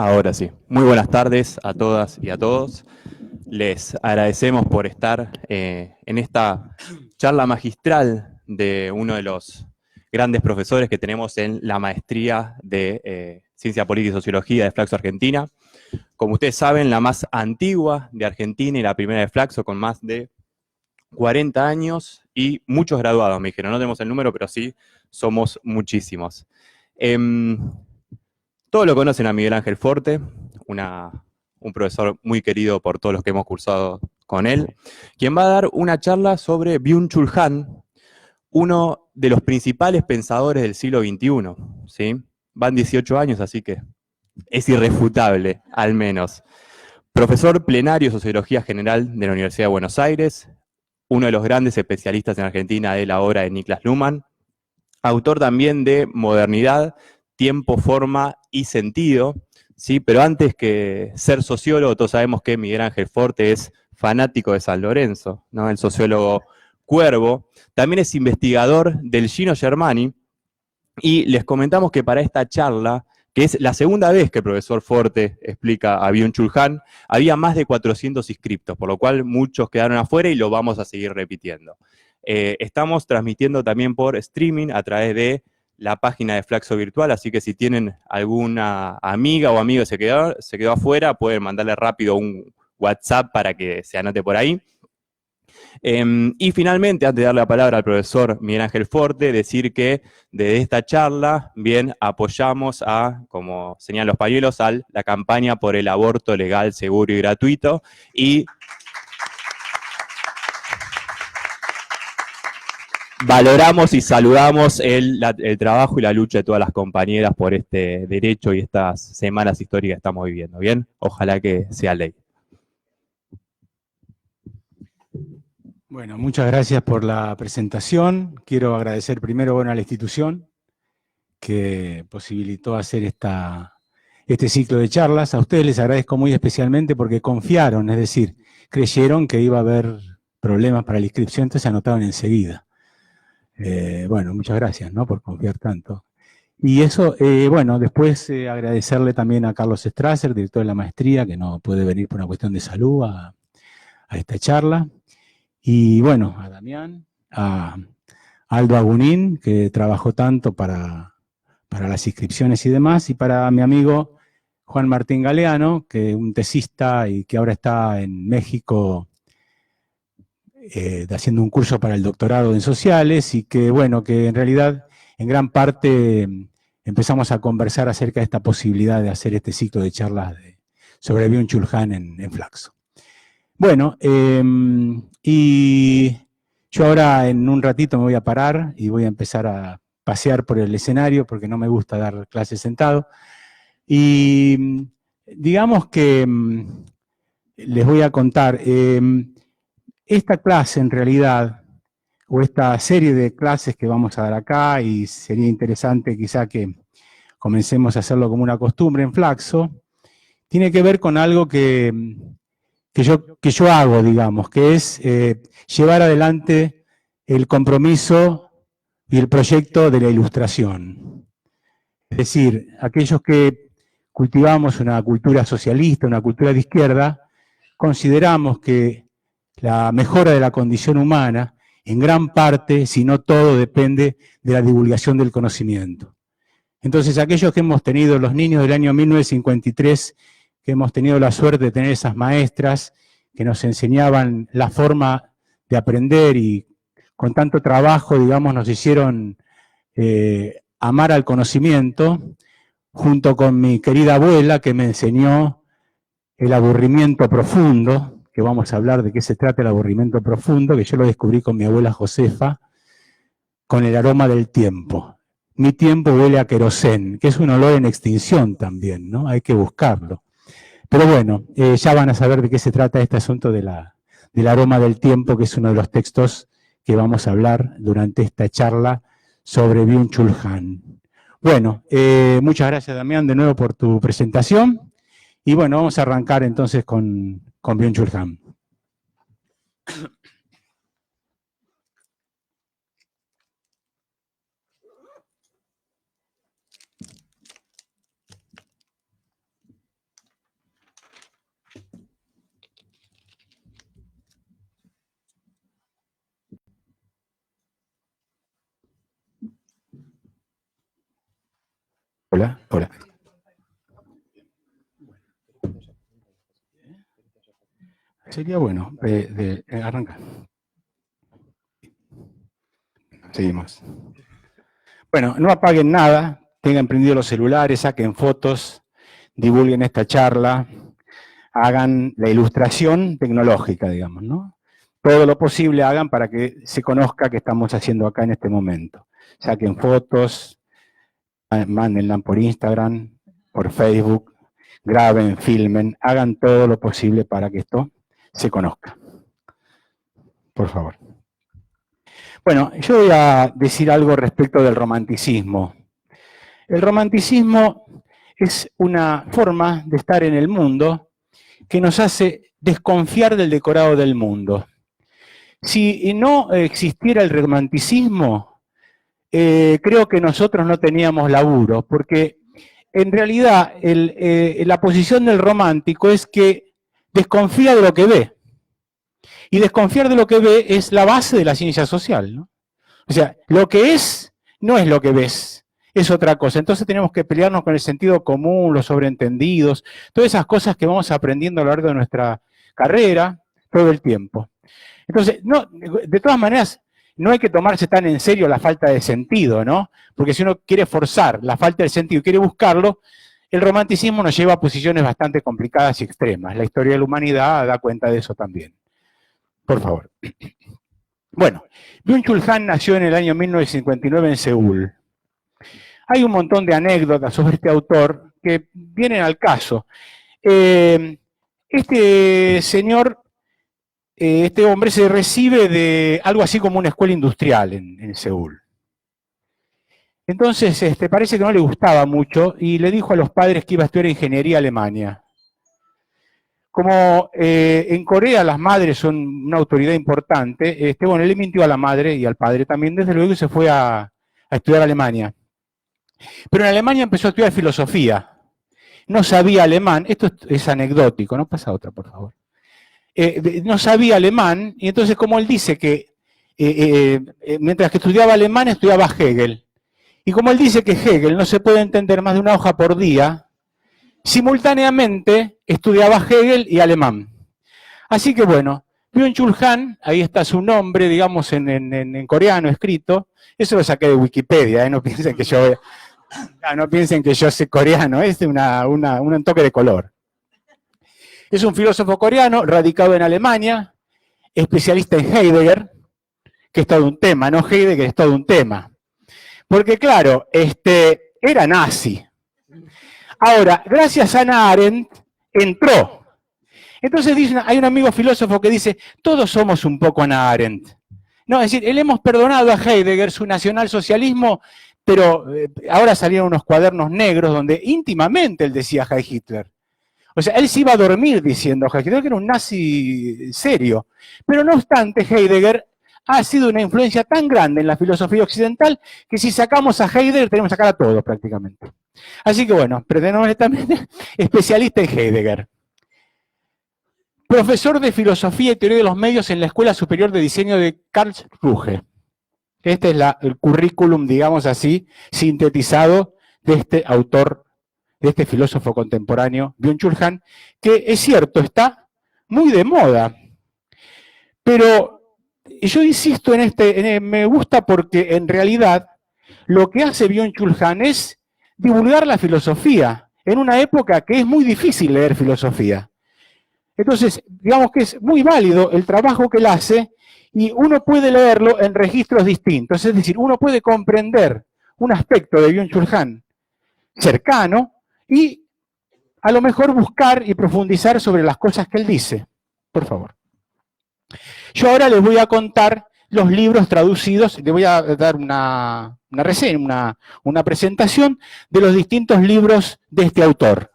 Ahora sí. Muy buenas tardes a todas y a todos. Les agradecemos por estar en esta charla magistral de uno de los grandes profesores que tenemos en la maestría de Ciencia Política y Sociología de Flaxo Argentina. Como ustedes saben, la más antigua de Argentina y la primera de Flaxo, con más de 40 años y muchos graduados, me dijeron. No tenemos el número, pero sí somos muchísimos. Todos lo conocen a Miguel Ángel Forte, un profesor muy querido por todos los que hemos cursado con él, quien va a dar una charla sobre Byung-Chul Han, uno de los principales pensadores del siglo XXI. ¿Sí? Van 18 años, así que es irrefutable, al menos. Profesor plenario de Sociología General de la Universidad de Buenos Aires, uno de los grandes especialistas en Argentina de la obra de Niklas Luhmann, autor también de Modernidad, Tiempo, Forma y Sentido, ¿sí? Pero antes que ser sociólogo, todos sabemos que Miguel Ángel Forte es fanático de San Lorenzo, ¿no? El sociólogo Cuervo. También es investigador del Gino Germani, y les comentamos que para esta charla, que es la segunda vez que el profesor Forte explica a Byung-Chul Han, había más de 400 inscriptos, por lo cual muchos quedaron afuera y lo vamos a seguir repitiendo. Estamos transmitiendo también por streaming a través de la página de Flaxo Virtual, así que si tienen alguna amiga o amigo que se quedó afuera, pueden mandarle rápido un WhatsApp para que se anote por ahí. Y finalmente, antes de darle la palabra al profesor Miguel Ángel Forte, decir que desde esta charla, bien, apoyamos a, como señalan los pañuelos, a la campaña por el aborto legal, seguro y gratuito, y valoramos y saludamos el trabajo y la lucha de todas las compañeras por este derecho y estas semanas históricas que estamos viviendo, ¿bien? Ojalá que sea ley. Bueno, muchas gracias por la presentación. Quiero agradecer primero a la institución que posibilitó hacer este ciclo de charlas. A ustedes les agradezco muy especialmente porque confiaron, es decir, creyeron que iba a haber problemas para la inscripción, entonces se anotaron enseguida. Bueno, muchas gracias, ¿no?, por confiar tanto. Y eso, bueno, después agradecerle también a Carlos Strasser, director de la maestría, que no puede venir por una cuestión de salud a esta charla. Y bueno, a Damián, a Aldo Agunín, que trabajó tanto para las inscripciones y demás, y para mi amigo Juan Martín Galeano, que es un tesista y que ahora está en México haciendo un curso para el doctorado en sociales, y que bueno, que en realidad en gran parte empezamos a conversar acerca de esta posibilidad de hacer este ciclo de charlas sobre Byung-Chul Han en Flaxo. Bueno, y yo ahora en un ratito me voy a parar y voy a empezar a pasear por el escenario porque no me gusta dar clases sentado. Y digamos que les voy a contar, esta clase en realidad, o esta serie de clases que vamos a dar acá, y sería interesante quizá que comencemos a hacerlo como una costumbre en Flaxo, tiene que ver con algo que yo hago, digamos, que es llevar adelante el compromiso y el proyecto de la ilustración. Es decir, aquellos que cultivamos una cultura socialista, una cultura de izquierda, consideramos que la mejora de la condición humana, en gran parte, si no todo, depende de la divulgación del conocimiento. Entonces, aquellos que hemos tenido, los niños del año 1953, que hemos tenido la suerte de tener esas maestras que nos enseñaban la forma de aprender y con tanto trabajo, digamos, nos hicieron amar al conocimiento, junto con mi querida abuela que me enseñó el aburrimiento profundo, que vamos a hablar de qué se trata el aburrimiento profundo, que yo lo descubrí con mi abuela Josefa, con el aroma del tiempo. Mi tiempo huele a querosén, que es un olor en extinción también, ¿no? Hay que buscarlo. Pero bueno, ya van a saber de qué se trata este asunto del aroma del tiempo, que es uno de los textos que vamos a hablar durante esta charla sobre Byung-Chul Han. Bueno, muchas gracias, Damián, de nuevo por tu presentación. Y bueno, vamos a arrancar entonces con Byung-Chul Han. Hola, hola. Sería bueno arrancar. Seguimos. Bueno, no apaguen nada, tengan prendidos los celulares, saquen fotos, divulguen esta charla, hagan la ilustración tecnológica, digamos, ¿no? Todo lo posible hagan para que se conozca qué estamos haciendo acá en este momento. Saquen fotos, mándenla por Instagram, por Facebook, graben, filmen, hagan todo lo posible para que esto se conozca. Por favor. Bueno, yo voy a decir algo respecto del romanticismo. El romanticismo es una forma de estar en el mundo que nos hace desconfiar del decorado del mundo. Si no existiera el romanticismo, creo que nosotros no teníamos laburo, porque en realidad la posición del romántico es que desconfía de lo que ve. Y desconfiar de lo que ve es la base de la ciencia social, ¿no? O sea, lo que es no es lo que ves, es otra cosa. Entonces tenemos que pelearnos con el sentido común, los sobreentendidos, todas esas cosas que vamos aprendiendo a lo largo de nuestra carrera todo el tiempo. Entonces, no, de todas maneras, no hay que tomarse tan en serio la falta de sentido, ¿no? Porque si uno quiere forzar la falta de sentido y quiere buscarlo, el romanticismo nos lleva a posiciones bastante complicadas y extremas. La historia de la humanidad da cuenta de eso también. Por favor. Bueno, Byung-Chul Han nació en el año 1959 en Seúl. Hay un montón de anécdotas sobre este autor que vienen al caso. Este señor, este hombre se recibe de algo así como una escuela industrial en Seúl. Entonces, parece que no le gustaba mucho y le dijo a los padres que iba a estudiar ingeniería en Alemania. Como en Corea las madres son una autoridad importante, bueno, él le mintió a la madre y al padre también, desde luego, y se fue a estudiar a Alemania. Pero en Alemania empezó a estudiar filosofía. No sabía alemán, esto es anecdótico, no pasa otra, por favor. No sabía alemán, y entonces como él dice que mientras que estudiaba alemán, estudiaba Hegel. Y como él dice que Hegel no se puede entender más de una hoja por día, simultáneamente estudiaba Hegel y alemán. Así que bueno, Byung-Chul Han, ahí está su nombre, digamos, en coreano escrito. Eso lo saqué de Wikipedia, no piensen que yo... No piensen que yo sé coreano, es un toque de color. Es un filósofo coreano, radicado en Alemania, especialista en Heidegger, que es todo un tema, ¿no? Heidegger es todo un tema. Porque claro, era nazi. Ahora, gracias a Hannah Arendt, entró. Entonces hay un amigo filósofo que dice, todos somos un poco Hannah Arendt. No, es decir, le hemos perdonado a Heidegger su nacionalsocialismo, pero ahora salieron unos cuadernos negros donde íntimamente él decía Heil Hitler. O sea, él se iba a dormir diciendo Heil Hitler, que era un nazi serio. Pero no obstante, Heidegger ha sido una influencia tan grande en la filosofía occidental que si sacamos a Heidegger tenemos que sacar a todos prácticamente. Así que bueno, pretendemos también especialista en Heidegger. Profesor de Filosofía y Teoría de los Medios en la Escuela Superior de Diseño de Karlsruhe. Este es el currículum, digamos así, sintetizado de este autor, de este filósofo contemporáneo, Byung-Chul Han, que es cierto, está muy de moda. Pero yo insisto me gusta porque en realidad lo que hace Byung-Chul Han es divulgar la filosofía en una época que es muy difícil leer filosofía. Entonces, digamos que es muy válido el trabajo que él hace y uno puede leerlo en registros distintos. Es decir, uno puede comprender un aspecto de Byung-Chul Han cercano y a lo mejor buscar y profundizar sobre las cosas que él dice. Por favor. Yo ahora les voy a contar los libros traducidos, les voy a dar una reseña, una presentación de los distintos libros de este autor.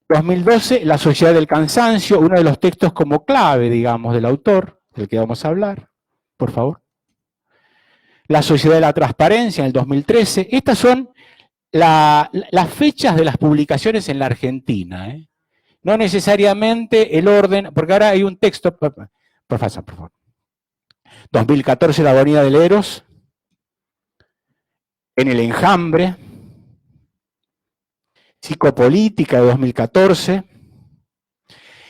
2012, La Sociedad del Cansancio, uno de los textos como clave, digamos, del autor, del que vamos a hablar, por favor. La Sociedad de la Transparencia, en el 2013. Estas son las fechas de las publicaciones en la Argentina. No necesariamente el orden, porque ahora hay un texto, por favor. 2014, La Agonía del Eros. en el enjambre, Psicopolítica de 2014,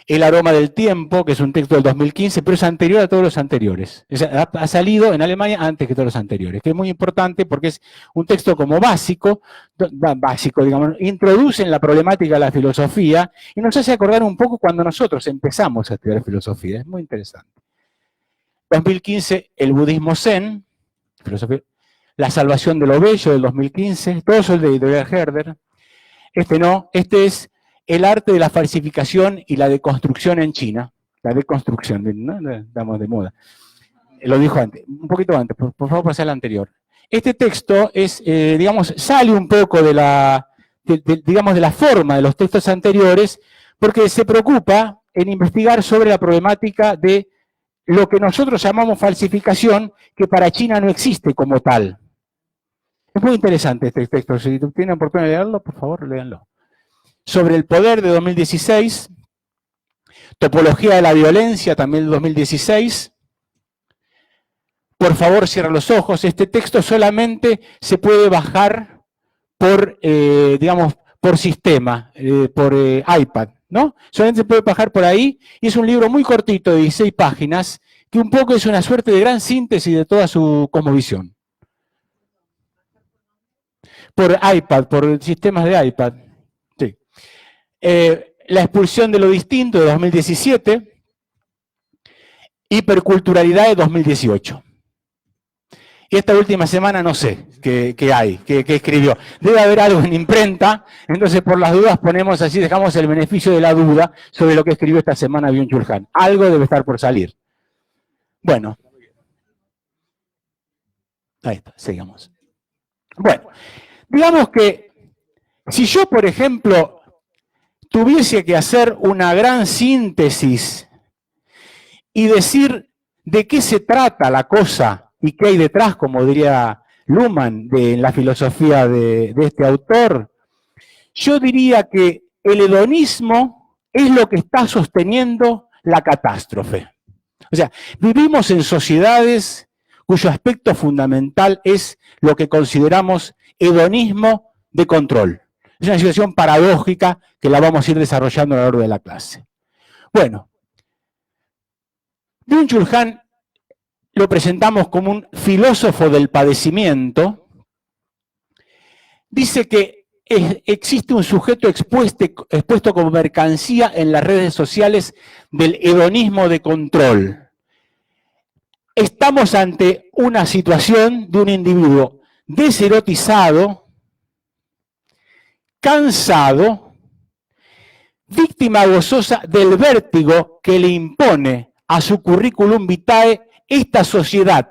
El aroma del tiempo, que es un texto del 2015, pero es anterior a todos los anteriores. Ha salido en Alemania antes que todos los anteriores, que es muy importante porque es un texto como básico, digamos, introduce en la problemática de la filosofía y nos hace acordar un poco cuando nosotros empezamos a estudiar filosofía. Es muy interesante. 2015, el budismo zen, filosofía, La salvación de lo bello del 2015, todo eso es de Ideal Herder. Este no, este es El arte de la falsificación y la deconstrucción en China. La deconstrucción, ¿no? Estamos de moda. Lo dijo antes, un poquito antes, por favor pasar al anterior. Este texto es, digamos, sale un poco de la, digamos, de la forma de los textos anteriores, porque se preocupa en investigar sobre la problemática de lo que nosotros llamamos falsificación, que para China no existe como tal. Es muy interesante este texto. Si tienen oportunidad de leerlo, por favor, léanlo. Sobre el poder de 2016, Topología de la violencia también de 2016. Por favor, cierra los ojos. Este texto solamente se puede bajar por, digamos, por sistema, por iPad, ¿no? Solamente se puede bajar por ahí, y es un libro muy cortito, de 16 páginas, que un poco es una suerte de gran síntesis de toda su cosmovisión. Por iPad, por sistemas de iPad. Sí. La expulsión de lo distinto de 2017, Hiperculturalidad de 2018. Y esta última semana no sé qué hay, qué escribió. Debe haber algo en imprenta, entonces por las dudas ponemos así, dejamos el beneficio de la duda sobre lo que escribió esta semana Byung-Chul Han. Algo debe estar por salir. Bueno. Ahí está, sigamos. Bueno, digamos que si yo, por ejemplo, tuviese que hacer una gran síntesis y decir de qué se trata la cosa y qué hay detrás, como diría Luhmann, en la filosofía de este autor, yo diría que el hedonismo es lo que está sosteniendo la catástrofe. O sea, vivimos en sociedades cuyo aspecto fundamental es lo que consideramos hedonismo de control. Es una situación paradójica que la vamos a ir desarrollando a lo largo de la clase. Bueno, Byung-Chul Han lo presentamos como un filósofo del padecimiento. Dice que existe un sujeto expuesto como mercancía en las redes sociales del hedonismo de control. Estamos ante una situación de un individuo deserotizado, cansado, víctima gozosa del vértigo que le impone a su currículum vitae esta sociedad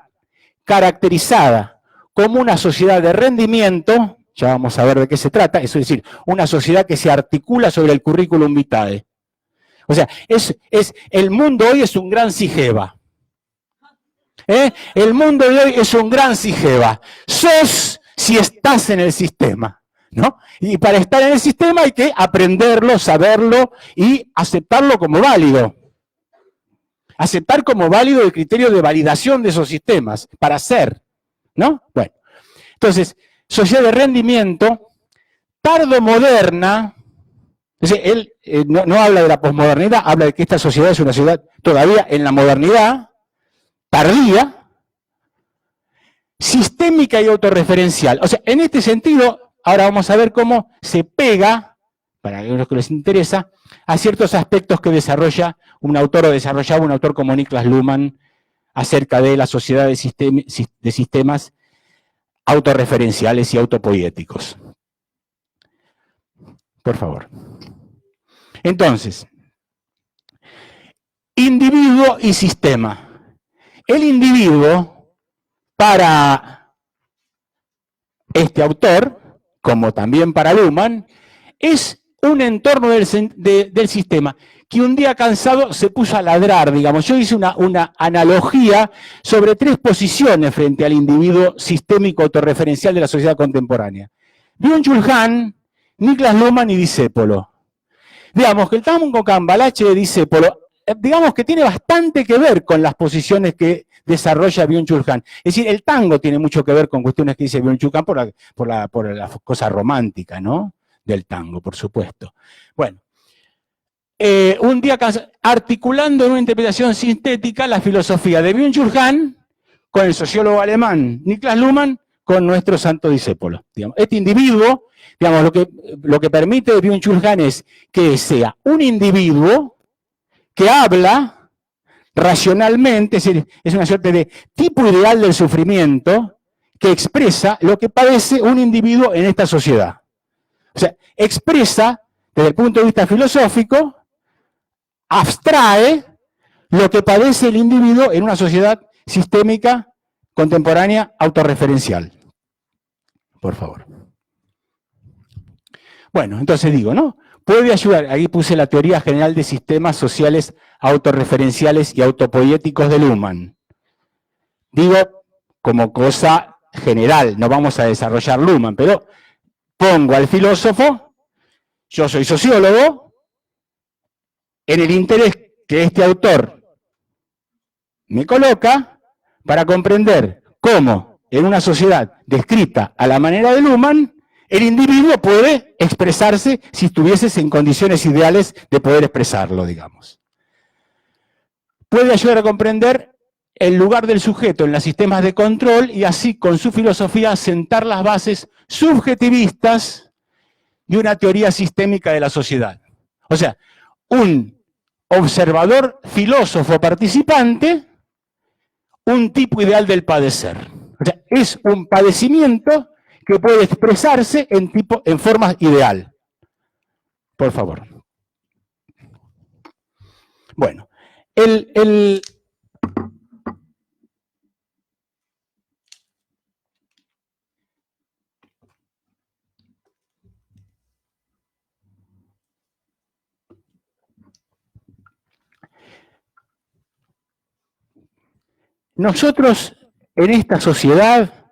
caracterizada como una sociedad de rendimiento, ya vamos a ver de qué se trata, es decir, una sociedad que se articula sobre el currículum vitae. O sea, el mundo hoy es un gran sigeva. El mundo de hoy es un gran sigeva. Sos si estás en el sistema, ¿no? Y para estar en el sistema hay que aprenderlo, saberlo y aceptarlo como válido. Aceptar como válido el criterio de validación de esos sistemas para ser, ¿no? Bueno, entonces, sociedad de rendimiento, tardomoderna. Él no habla de la posmodernidad, habla de que esta sociedad es una sociedad todavía en la modernidad, tardía, sistémica y autorreferencial. O sea, en este sentido, ahora vamos a ver cómo se pega, para los que les interesa, a ciertos aspectos que desarrolla un autor o desarrollaba un autor como Niklas Luhmann acerca de la sociedad de sistemas autorreferenciales y autopoéticos. Por favor. Entonces, individuo y sistema. El individuo, para este autor, como también para Luhmann, es un entorno del sistema que un día cansado se puso a ladrar, digamos. Yo hice una analogía sobre 3 posiciones frente al individuo sistémico autorreferencial de la sociedad contemporánea. Byung-Chul Han, Niklas Luhmann y Discépolo. Digamos que el Cambalache de Discépolo, digamos que tiene bastante que ver con las posiciones que desarrolla Byung-Chul Han. Es decir, el tango tiene mucho que ver con cuestiones que dice Byung-Chul Han por la cosa romántica, ¿no? Del tango, por supuesto. Bueno, un día articulando en una interpretación sintética la filosofía de Byung-Chul Han con el sociólogo alemán Niklas Luhmann, con nuestro santo discípulo. Digamos. Este individuo, digamos, lo que permite Byung-Chul Han es que sea un individuo que habla racionalmente, es decir, es una suerte de tipo ideal del sufrimiento que expresa lo que padece un individuo en esta sociedad. O sea, expresa, desde el punto de vista filosófico, abstrae lo que padece el individuo en una sociedad sistémica, contemporánea, autorreferencial. Por favor. Bueno, entonces digo, ¿no? Puede ayudar, ahí puse la teoría general de sistemas sociales autorreferenciales y autopoéticos de Luhmann. Digo, como cosa general, no vamos a desarrollar Luhmann, pero pongo al filósofo, yo soy sociólogo, en el interés que este autor me coloca para comprender cómo en una sociedad descrita a la manera de Luhmann, el individuo puede expresarse si estuviese en condiciones ideales de poder expresarlo, digamos. Puede ayudar a comprender el lugar del sujeto en los sistemas de control y así, con su filosofía, sentar las bases subjetivistas de una teoría sistémica de la sociedad. O sea, un observador, filósofo, participante, un tipo ideal del padecer. O sea, es un padecimiento que puede expresarse en forma ideal. Por favor. Bueno, nosotros en esta sociedad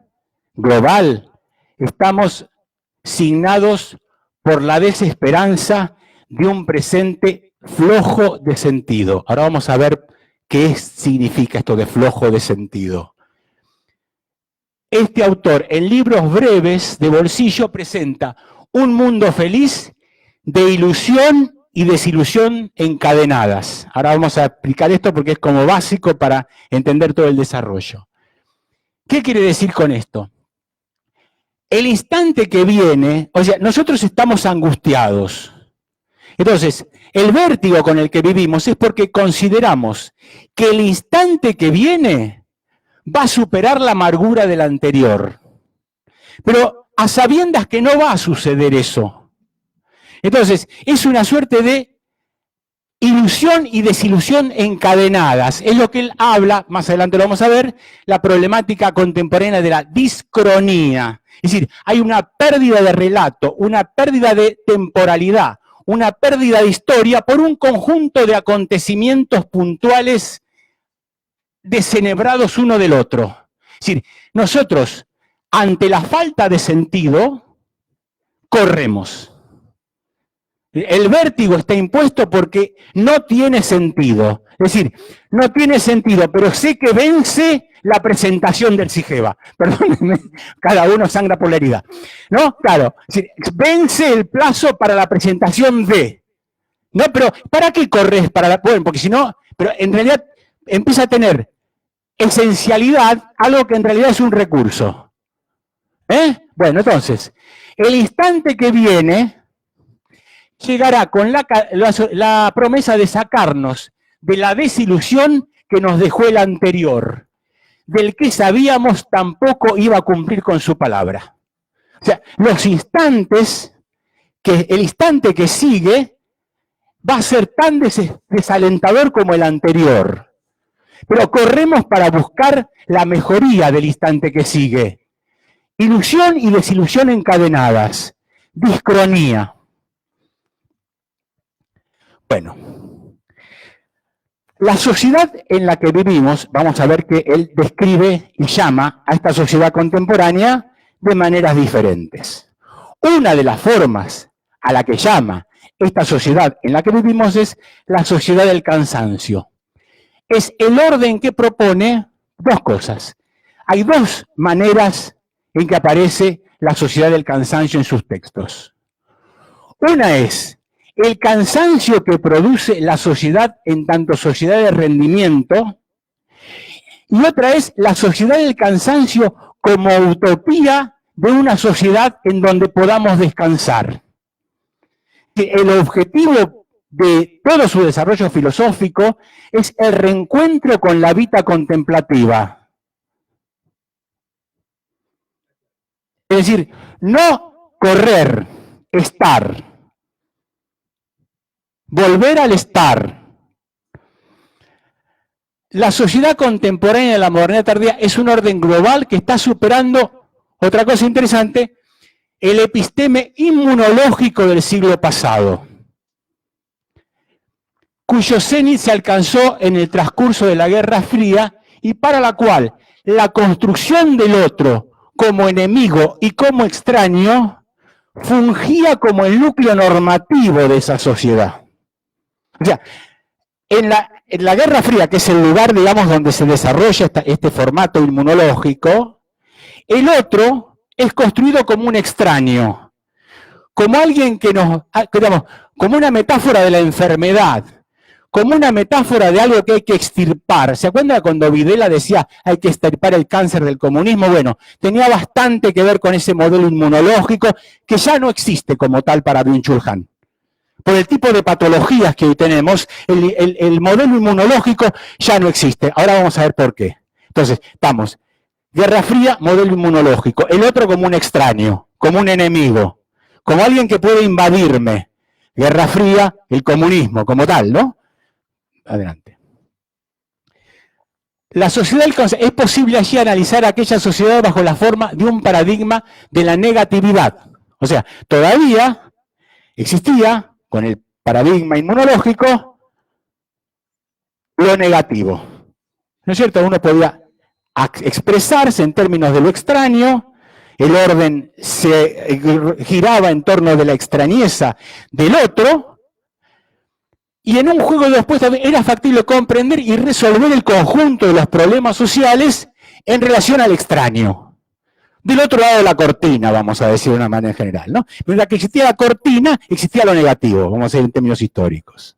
global estamos signados por la desesperanza de un presente flojo de sentido. Ahora vamos a ver qué significa esto de flojo de sentido. Este autor, en libros breves de bolsillo, presenta un mundo feliz de ilusión y desilusión encadenadas. Ahora vamos a explicar esto porque es como básico para entender todo el desarrollo. ¿Qué quiere decir con esto? El instante que viene, o sea, nosotros estamos angustiados. Entonces, el vértigo con el que vivimos es porque consideramos que el instante que viene va a superar la amargura del anterior. Pero a sabiendas que no va a suceder eso. Entonces, es una suerte de ilusión y desilusión encadenadas. Es lo que él habla, más adelante lo vamos a ver, la problemática contemporánea de la discronía. Es decir, hay una pérdida de relato, una pérdida de temporalidad, una pérdida de historia por un conjunto de acontecimientos puntuales descenebrados uno del otro. Es decir, nosotros, ante la falta de sentido, corremos. El vértigo está impuesto porque no tiene sentido. Es decir, no tiene sentido, pero sé que vence la presentación del Sigeva. Perdónenme, cada uno sangra por la herida. ¿No? Claro, es decir, vence el plazo para la presentación de. No, pero ¿para qué corres? Bueno, porque si no, pero en realidad empieza a tener esencialidad algo que en realidad es un recurso. Bueno, entonces, el instante que viene llegará con la promesa de sacarnos de la desilusión que nos dejó el anterior, del que sabíamos tampoco iba a cumplir con su palabra. O sea, el instante que sigue va a ser tan desalentador como el anterior. Pero corremos para buscar la mejoría del instante que sigue. Ilusión y desilusión encadenadas. Discronía. Bueno, la sociedad en la que vivimos, vamos a ver que él describe y llama a esta sociedad contemporánea de maneras diferentes. Una de las formas a la que llama esta sociedad en la que vivimos es la sociedad del cansancio. Es el orden que propone dos cosas. Hay dos maneras en que aparece la sociedad del cansancio en sus textos. Una es el cansancio que produce la sociedad en tanto sociedad de rendimiento, y otra es la sociedad del cansancio como utopía de una sociedad en donde podamos descansar. El objetivo de todo su desarrollo filosófico es el reencuentro con la vida contemplativa. Es decir, no correr, estar, volver al estar. La sociedad contemporánea de la modernidad tardía es un orden global que está superando, otra cosa interesante, el episteme inmunológico del siglo pasado, cuyo cenit se alcanzó en el transcurso de la Guerra Fría y para la cual la construcción del otro como enemigo y como extraño fungía como el núcleo normativo de esa sociedad. O sea, en la Guerra Fría, que es el lugar, digamos, donde se desarrolla este formato inmunológico, el otro es construido como un extraño, como alguien que digamos, como una metáfora de la enfermedad, como una metáfora de algo que hay que extirpar. ¿Se acuerdan cuando Videla decía hay que extirpar el cáncer del comunismo? Bueno, tenía bastante que ver con ese modelo inmunológico que ya no existe como tal para Byung-Chul Han. Por el tipo de patologías que hoy tenemos, el modelo inmunológico ya no existe. Ahora vamos a ver por qué. Entonces, vamos, Guerra Fría, modelo inmunológico. El otro como un extraño, como un enemigo, como alguien que puede invadirme. Guerra Fría, el comunismo como tal, ¿no? Adelante. La sociedad del consenso. Es posible allí analizar aquella sociedad bajo la forma de un paradigma de la negatividad. O sea, todavía existía, con el paradigma inmunológico, lo negativo. ¿No es cierto? Uno podía expresarse en términos de lo extraño, el orden se giraba en torno de la extrañeza del otro, y en un juego de opuestos era factible comprender y resolver el conjunto de los problemas sociales en relación al extraño. Del otro lado de la cortina, vamos a decir de una manera general, ¿no? Mientras que existía la cortina, existía lo negativo, vamos a decir en términos históricos.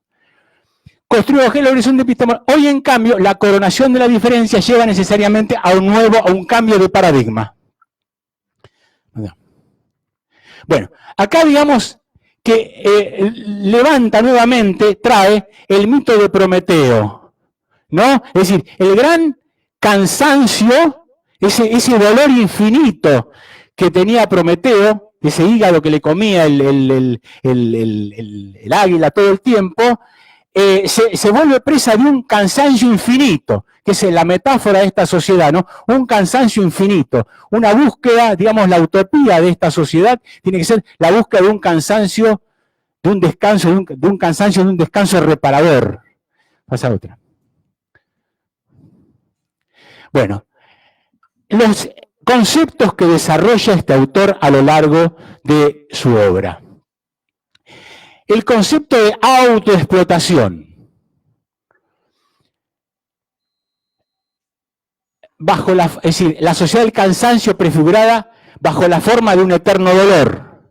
Construyó el horizonte epistemológico. Hoy, en cambio, la coronación de la diferencia lleva necesariamente a un cambio de paradigma. Bueno, acá digamos que levanta nuevamente, trae el mito de Prometeo, ¿no? Es decir, el gran cansancio, ese dolor infinito que tenía Prometeo, ese hígado que le comía el águila todo el tiempo, se vuelve presa de un cansancio infinito, que es la metáfora de esta sociedad, ¿no? Un cansancio infinito, una búsqueda, digamos, la utopía de esta sociedad tiene que ser la búsqueda de un cansancio, de un descanso reparador. Pasa otra. Bueno, los conceptos que desarrolla este autor a lo largo de su obra. El concepto de autoexplotación. Es decir, la sociedad del cansancio prefigurada bajo la forma de un eterno dolor.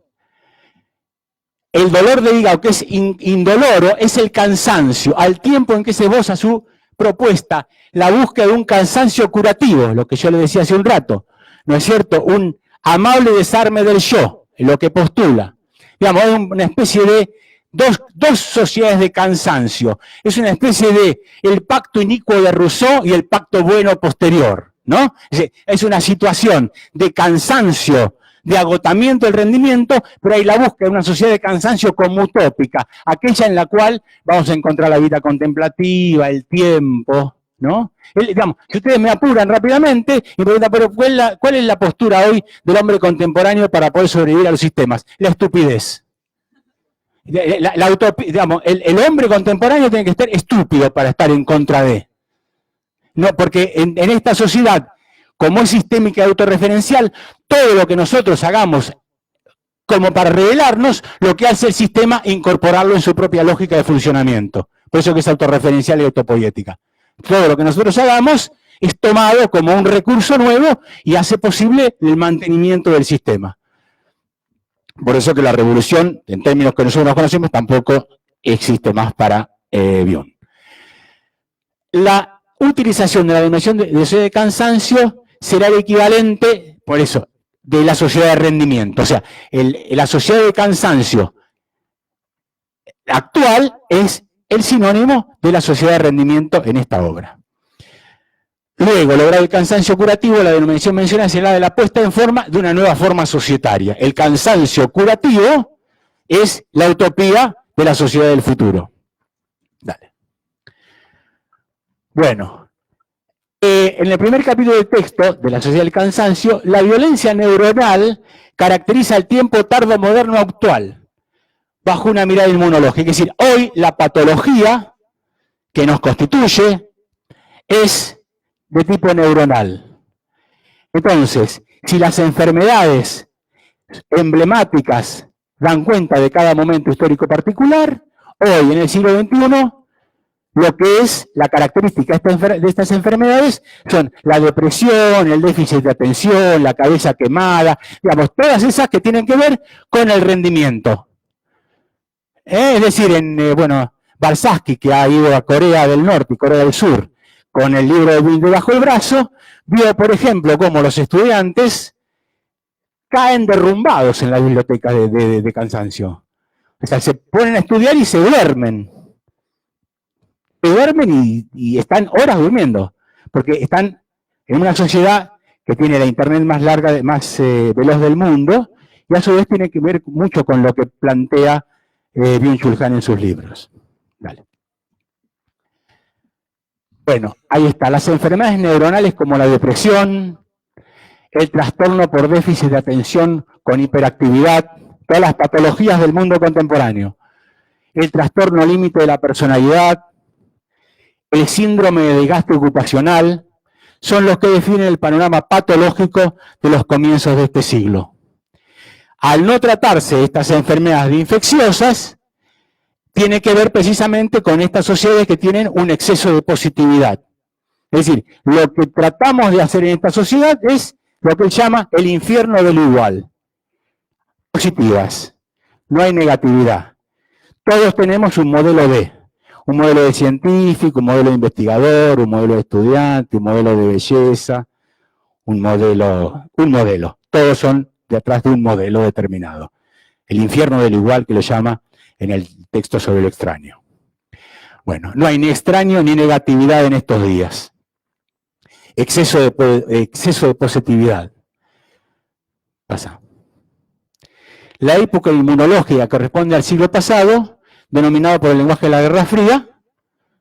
El dolor de hígado, que es indoloro, es el cansancio, al tiempo en que se esboza su propuesta, la búsqueda de un cansancio curativo, lo que yo le decía hace un rato, ¿no es cierto? Un amable desarme del yo, lo que postula. Digamos, es una especie de dos sociedades de cansancio. Es una especie de el pacto inicuo de Rousseau y el pacto bueno posterior, ¿no? Es una situación de cansancio, de agotamiento del rendimiento, pero hay la búsqueda de una sociedad de cansancio como utópica, aquella en la cual vamos a encontrar la vida contemplativa, el tiempo, ¿no? Digamos, si ustedes me apuran rápidamente y me preguntan, pero ¿cuál es la postura hoy del hombre contemporáneo para poder sobrevivir a los sistemas? La estupidez. La utopía, digamos, el hombre contemporáneo tiene que estar estúpido para estar en contra de. No, porque en esta sociedad, como es sistémica y autorreferencial, todo lo que nosotros hagamos como para revelarnos, lo que hace el sistema es incorporarlo en su propia lógica de funcionamiento. Por eso que es autorreferencial y autopoética. Todo lo que nosotros hagamos es tomado como un recurso nuevo y hace posible el mantenimiento del sistema. Por eso que la revolución, en términos que nosotros conocemos, tampoco existe más para Bion. La utilización de la denominación de sociedad de cansancio será el equivalente, por eso, de la sociedad de rendimiento. O sea, la sociedad de cansancio actual es el sinónimo de la sociedad de rendimiento en esta obra. Luego, lograr el cansancio curativo, la denominación mencionada será de la puesta en forma de una nueva forma societaria. El cansancio curativo es la utopía de la sociedad del futuro. Dale. Bueno, en el primer capítulo del texto de la sociedad del cansancio, la violencia neuronal caracteriza el tiempo tardo moderno actual, bajo una mirada inmunológica. Es decir, hoy la patología que nos constituye es de tipo neuronal. Entonces, si las enfermedades emblemáticas dan cuenta de cada momento histórico particular, hoy en el siglo XXI, lo que es la característica de estas enfermedades son la depresión, el déficit de atención, la cabeza quemada, digamos, todas esas que tienen que ver con el rendimiento. Es decir, bueno, Balsaski, que ha ido a Corea del Norte y Corea del Sur con el libro de Bill debajo del brazo, vio, por ejemplo, cómo los estudiantes caen derrumbados en la biblioteca de cansancio. O sea, se ponen a estudiar y se duermen. Se duermen y están horas durmiendo, porque están en una sociedad que tiene la internet más larga, más veloz del mundo, y a su vez tiene que ver mucho con lo que plantea Byung-Chul Han en sus libros. Dale. Bueno, ahí está. Las enfermedades neuronales como la depresión, el trastorno por déficit de atención con hiperactividad, todas las patologías del mundo contemporáneo, el trastorno límite de la personalidad, el síndrome de desgaste ocupacional, son los que definen el panorama patológico de los comienzos de este siglo. Al no tratarse estas enfermedades infecciosas, tiene que ver precisamente con estas sociedades que tienen un exceso de positividad. Es decir, lo que tratamos de hacer en esta sociedad es lo que él llama el infierno del igual. Positivas, no hay negatividad. Todos tenemos un modelo B. Un modelo de científico, un modelo de investigador, un modelo de estudiante, un modelo de belleza, un modelo. Todos son detrás de un modelo determinado. El infierno del igual, que lo llama en el texto sobre lo extraño. Bueno, no hay ni extraño ni negatividad en estos días. Exceso de positividad. Pasa. La época inmunológica corresponde al siglo pasado, denominado por el lenguaje de la Guerra Fría,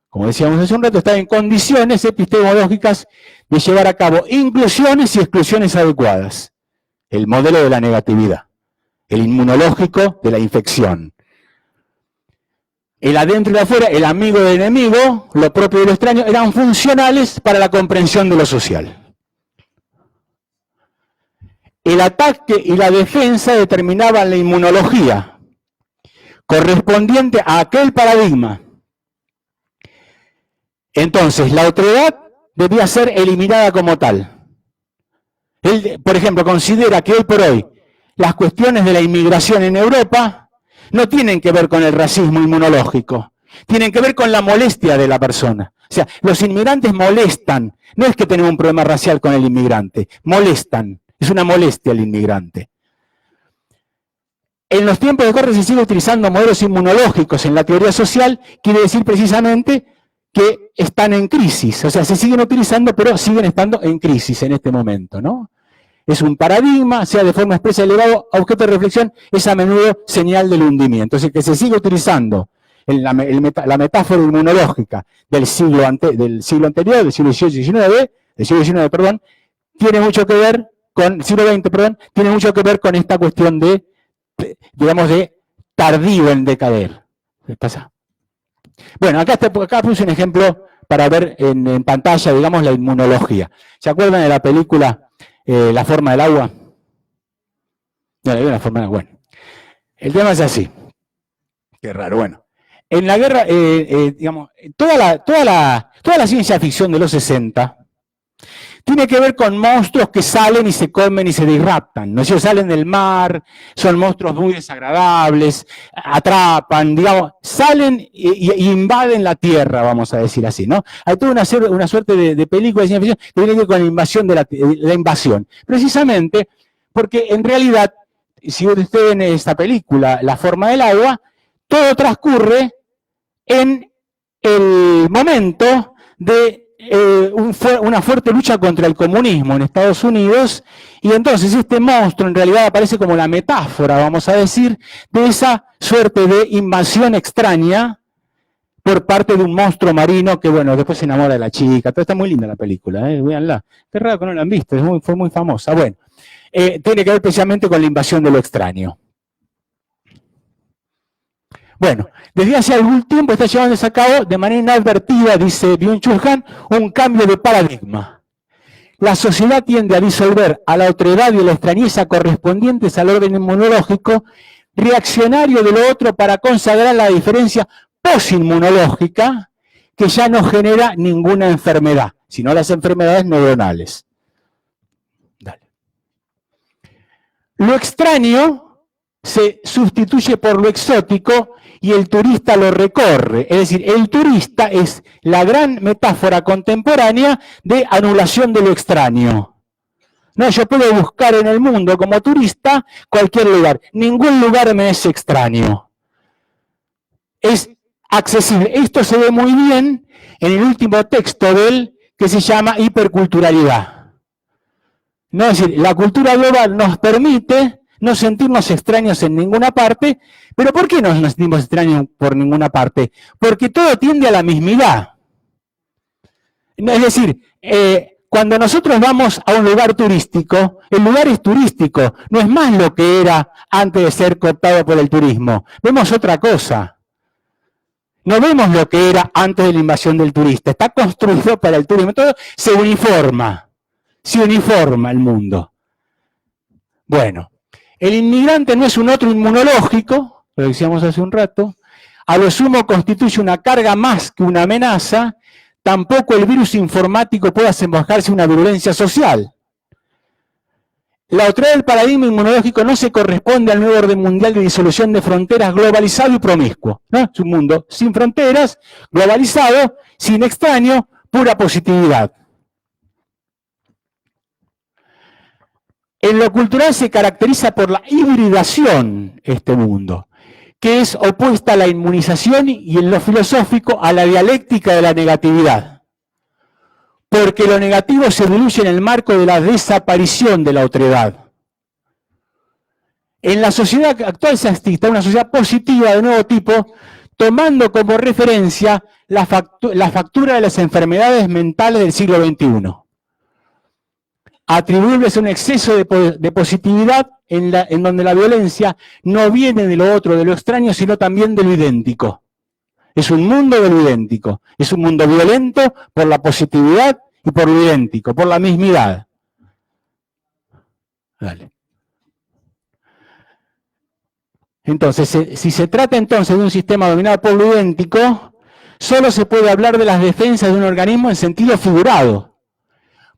como decíamos hace un rato, está en condiciones epistemológicas de llevar a cabo inclusiones y exclusiones adecuadas. El modelo de la negatividad, el inmunológico de la infección. El adentro y el afuera, el amigo del enemigo, lo propio y lo extraño, eran funcionales para la comprensión de lo social. El ataque y la defensa determinaban la inmunología, correspondiente a aquel paradigma. Entonces, la otredad debía ser eliminada como tal. Él, por ejemplo, considera que hoy por hoy las cuestiones de la inmigración en Europa no tienen que ver con el racismo inmunológico, tienen que ver con la molestia de la persona. O sea, los inmigrantes molestan, no es que tenemos un problema racial con el inmigrante, molestan, es una molestia el inmigrante. En los tiempos de corte se sigue utilizando modelos inmunológicos en la teoría social, quiere decir precisamente que están en crisis, o sea, se siguen utilizando, pero siguen estando en crisis en este momento, ¿no? Es un paradigma, sea de forma expresa elevado a objeto de reflexión, es a menudo señal del hundimiento. Es decir, que se sigue utilizando la metáfora inmunológica del siglo anterior, del siglo XIX, perdón, tiene mucho que ver con, siglo XX, perdón, tiene mucho que ver con esta cuestión de, digamos, de tardío en decaer. ¿Qué pasa? Bueno, acá puse un ejemplo para ver en pantalla, digamos, la inmunología. ¿Se acuerdan de la película La forma del agua? No, la forma del agua. Bueno, el tema es así. Qué raro, bueno. En la guerra, digamos, toda la ciencia ficción de los 60 tiene que ver con monstruos que salen y se comen y se disraptan, ¿no? Ellos salen del mar, son monstruos muy desagradables, atrapan, digamos, salen y invaden la tierra, vamos a decir así, ¿no? Hay toda una suerte de película de ciencia ficción que tiene que ver con la invasión la invasión. Precisamente porque en realidad, si usted ve en esta película, La forma del agua, todo transcurre en el momento de una fuerte lucha contra el comunismo en Estados Unidos, y entonces este monstruo en realidad aparece como la metáfora, vamos a decir, de esa suerte de invasión extraña por parte de un monstruo marino que, bueno, después se enamora de la chica. Todo está muy linda la película, véanla. Qué raro que no la han visto, fue muy famosa. Bueno, tiene que ver especialmente con la invasión de lo extraño. Bueno, desde hace algún tiempo está llevándose a cabo de manera inadvertida, dice Byung-Chul Han, un cambio de paradigma. La sociedad tiende a disolver a la otredad y a la extrañeza correspondientes al orden inmunológico, reaccionario de lo otro para consagrar la diferencia posinmunológica, que ya no genera ninguna enfermedad, sino las enfermedades neuronales. Dale. Lo extraño se sustituye por lo exótico y el turista lo recorre. Es decir, el turista es la gran metáfora contemporánea de anulación de lo extraño. No, yo puedo buscar en el mundo como turista cualquier lugar. Ningún lugar me es extraño. Es accesible. Esto se ve muy bien en el último texto de él, que se llama hiperculturalidad. No, es decir, la cultura global nos permite no sentirnos extraños en ninguna parte, pero ¿por qué no nos sentimos extraños por ninguna parte? Porque todo tiende a la mismidad. Es decir, cuando nosotros vamos a un lugar turístico, el lugar es turístico, no es más lo que era antes de ser cooptado por el turismo. Vemos otra cosa. No vemos lo que era antes de la invasión del turista. Está construido para el turismo. Todo se uniforma el mundo. Bueno, el inmigrante no es un otro inmunológico, lo decíamos hace un rato, a lo sumo constituye una carga más que una amenaza, tampoco el virus informático puede asemejarse a una virulencia social. La autoridad del paradigma inmunológico no se corresponde al nuevo orden mundial de disolución de fronteras globalizado y promiscuo, ¿no? Es un mundo sin fronteras, globalizado, sin extraño, pura positividad. En lo cultural se caracteriza por la hibridación este mundo, que es opuesta a la inmunización, y en lo filosófico a la dialéctica de la negatividad. Porque lo negativo se diluye en el marco de la desaparición de la otredad. En la sociedad actual se asiste a una sociedad positiva de nuevo tipo, tomando como referencia la factura de las enfermedades mentales del siglo XXI. Atribuibles a un exceso de positividad en donde la violencia no viene de lo otro, de lo extraño, sino también de lo idéntico. Es un mundo de lo idéntico. Es un mundo violento por la positividad y por lo idéntico, por la mismidad. Dale. Entonces, si se trata entonces de un sistema dominado por lo idéntico, solo se puede hablar de las defensas de un organismo en sentido figurado,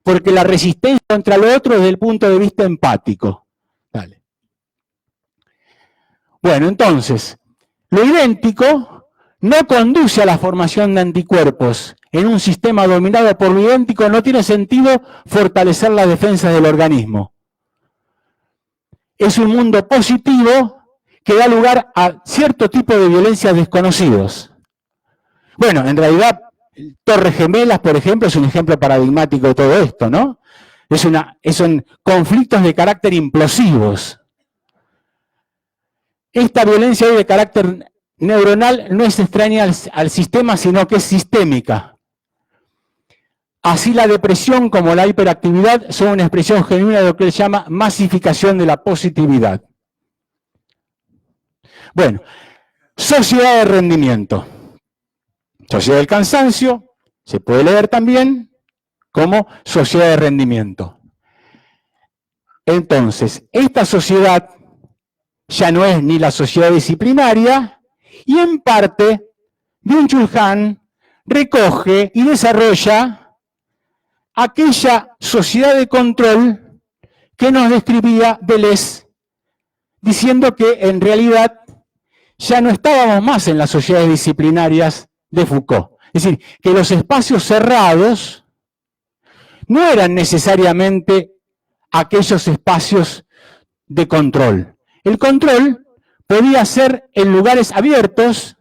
porque la resistencia contra lo otro es desde el punto de vista empático. Dale. Bueno, entonces, lo idéntico no conduce a la formación de anticuerpos. En un sistema dominado por lo idéntico no tiene sentido fortalecer las defensas del organismo. Es un mundo positivo que da lugar a cierto tipo de violencias desconocidos. Bueno, en realidad, Torres Gemelas, por ejemplo, es un ejemplo paradigmático de todo esto, ¿no? Son conflictos de carácter implosivos. Esta violencia de carácter neuronal no es extraña al sistema, sino que es sistémica. Así la depresión como la hiperactividad son una expresión genuina de lo que él llama masificación de la positividad. Bueno, sociedad de rendimiento. Sociedad del cansancio, se puede leer también como sociedad de rendimiento. Entonces, esta sociedad ya no es ni la sociedad disciplinaria, y en parte, Byung-Chul Han recoge y desarrolla aquella sociedad de control que nos describía Deleuze, diciendo que en realidad ya no estábamos más en las sociedades disciplinarias de Foucault. Es decir, que los espacios cerrados no eran necesariamente aquellos espacios de control. El control podía ser en lugares abiertos,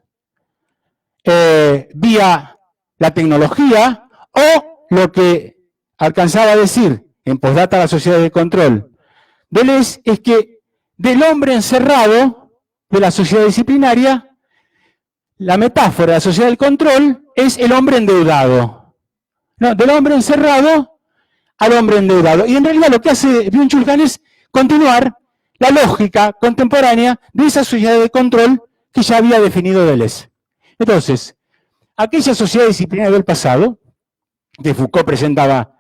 vía la tecnología, o lo que alcanzaba a decir en Postdata la sociedad de control Deleuze es que del hombre encerrado de la sociedad disciplinaria, la metáfora de la sociedad del control es el hombre endeudado. No, del hombre encerrado al hombre endeudado. Y en realidad lo que hace Byung-Chul Han es continuar la lógica contemporánea de esa sociedad de control que ya había definido Deleuze. Entonces, aquella sociedad disciplinaria del pasado, que Foucault presentaba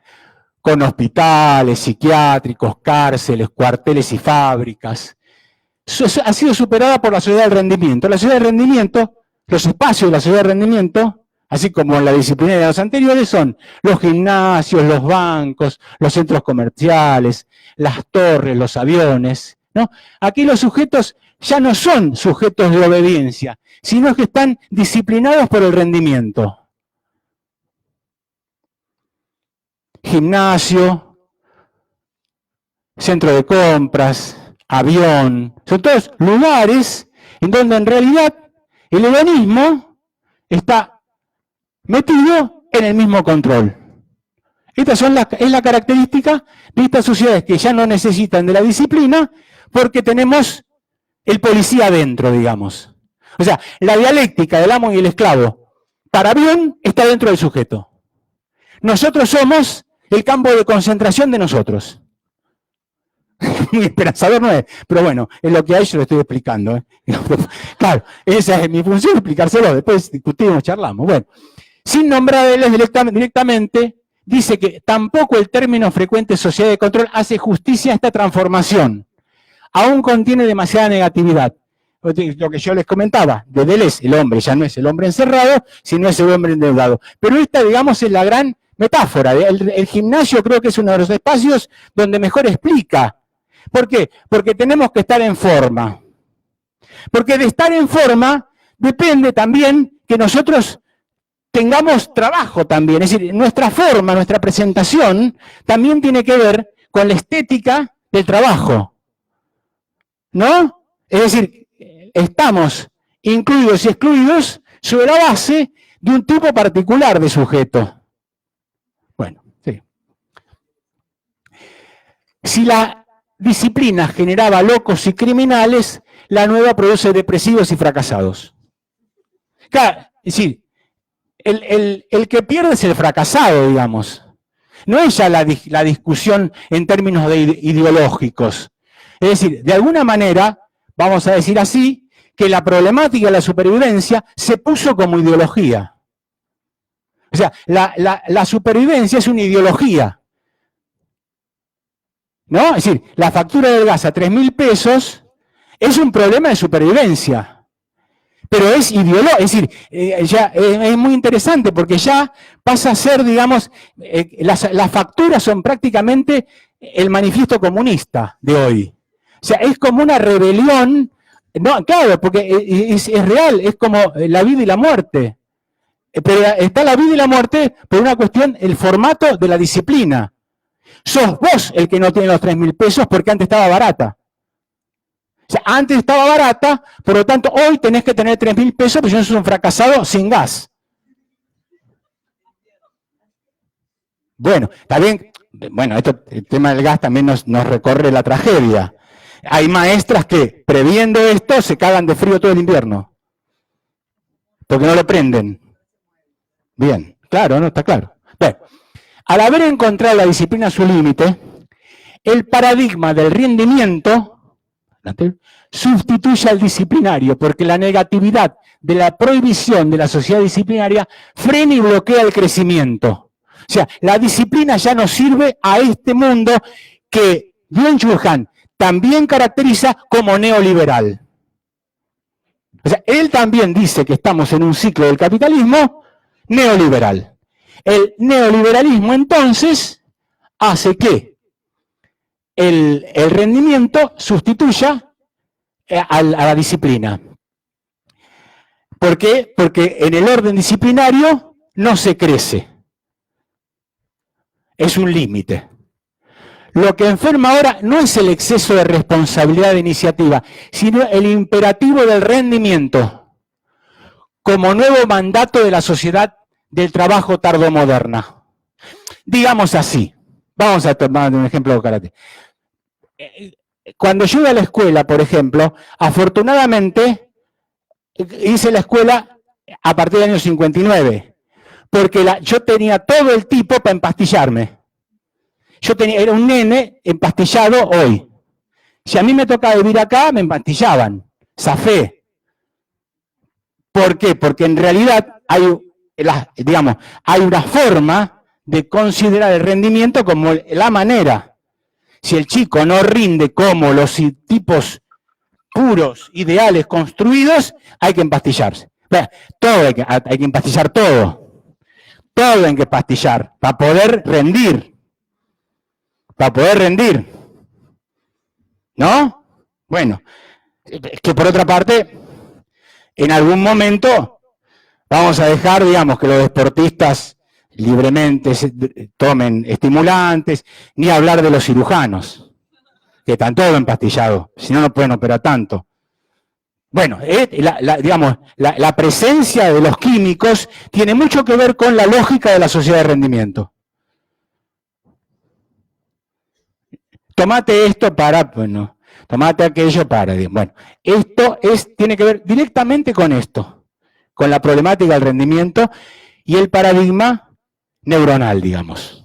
con hospitales psiquiátricos, cárceles, cuarteles y fábricas, ha sido superada por la sociedad del rendimiento. La sociedad del rendimiento, los espacios de la sociedad del rendimiento, así como en la disciplina de los anteriores, son los gimnasios, los bancos, los centros comerciales, las torres, los aviones, ¿no? Aquí los sujetos ya no son sujetos de obediencia, sino que están disciplinados por el rendimiento. Gimnasio, centro de compras, avión, son todos lugares en donde en realidad el hedonismo está metido en el mismo control. Esta es la característica de estas sociedades que ya no necesitan de la disciplina porque tenemos el policía adentro, digamos. O sea, la dialéctica del amo y el esclavo, para bien, está dentro del sujeto. Nosotros somos el campo de concentración de nosotros. Muy esperanzador no es, pero bueno, es lo que hay, yo lo estoy explicando. Claro, esa es mi función, explicárselo, después discutimos, charlamos. Bueno, sin nombrar a él directamente, dice que tampoco el término frecuente sociedad de control hace justicia a esta transformación. Aún contiene demasiada negatividad. Lo que yo les comentaba, de Deleuze, el hombre ya no es el hombre encerrado, sino es el hombre endeudado. Pero esta, digamos, es la gran metáfora. El gimnasio creo que es uno de los espacios donde mejor explica. ¿Por qué? Porque tenemos que estar en forma. Porque de estar en forma depende también que nosotros tengamos trabajo también. Es decir, nuestra forma, nuestra presentación también tiene que ver con la estética del trabajo. ¿No? Es decir, estamos incluidos y excluidos sobre la base de un tipo particular de sujeto. Bueno, sí. Si la disciplina generaba locos y criminales, la nueva produce depresivos y fracasados. Claro, es decir, el que pierde es el fracasado, digamos. No es ya la discusión en términos ideológicos. Es decir, de alguna manera, vamos a decir así, que la problemática de la supervivencia se puso como ideología. O sea, la supervivencia es una ideología. ¿No? Es decir, la factura del gas a 3.000 pesos es un problema de supervivencia. Pero es ideológico, es decir, ya es muy interesante porque ya pasa a ser, digamos, las facturas son prácticamente el manifiesto comunista de hoy. O sea, es como una rebelión, no, claro, porque es real, es como la vida y la muerte. Pero está la vida y la muerte por una cuestión, el formato de la disciplina. Sos vos el que no tiene los 3.000 pesos porque antes estaba barata. O sea, antes estaba barata, por lo tanto, hoy tenés que tener 3.000 pesos porque si no sos un fracasado sin gas. Bueno, también, bueno, el tema del gas también nos recorre la tragedia. Hay maestras que, previendo esto, se cagan de frío todo el invierno. Porque no lo prenden. Bien, claro, ¿no? Está claro. Bueno, al haber encontrado la disciplina a su límite, el paradigma del rendimiento sustituye al disciplinario, porque la negatividad de la prohibición de la sociedad disciplinaria frena y bloquea el crecimiento. O sea, la disciplina ya no sirve a este mundo que Byung-Chul Han también caracteriza como neoliberal. O sea, él también dice que estamos en un ciclo del capitalismo neoliberal. El neoliberalismo entonces hace que el rendimiento sustituya a la disciplina. ¿Por qué? Porque en el orden disciplinario no se crece. Es un límite. Lo que enferma ahora no es el exceso de responsabilidad de iniciativa, sino el imperativo del rendimiento como nuevo mandato de la sociedad del trabajo tardomoderna. Digamos así, vamos a tomar un ejemplo de karate. Cuando yo iba a la escuela, por ejemplo, afortunadamente hice la escuela a partir del año 59, porque yo tenía todo el tipo para empastillarme. Era un nene empastillado hoy. Si a mí me tocaba vivir acá, me empastillaban. Zafé. ¿Por qué? Porque en realidad hay una forma de considerar el rendimiento como la manera. Si el chico no rinde como los tipos puros, ideales, construidos, hay que empastillarse. Bueno, hay que empastillar todo. Todo hay que empastillar para poder rendir. Para poder rendir. ¿No? Bueno, es que por otra parte, en algún momento vamos a dejar, digamos, que los deportistas libremente tomen estimulantes, ni hablar de los cirujanos, que están todos empastillados, si no, no pueden operar tanto. Bueno, la presencia de los químicos tiene mucho que ver con la lógica de la sociedad de rendimiento. Tomate esto para, bueno, tomate aquello para. Bueno, esto tiene que ver directamente con esto, con la problemática del rendimiento y el paradigma neuronal, digamos.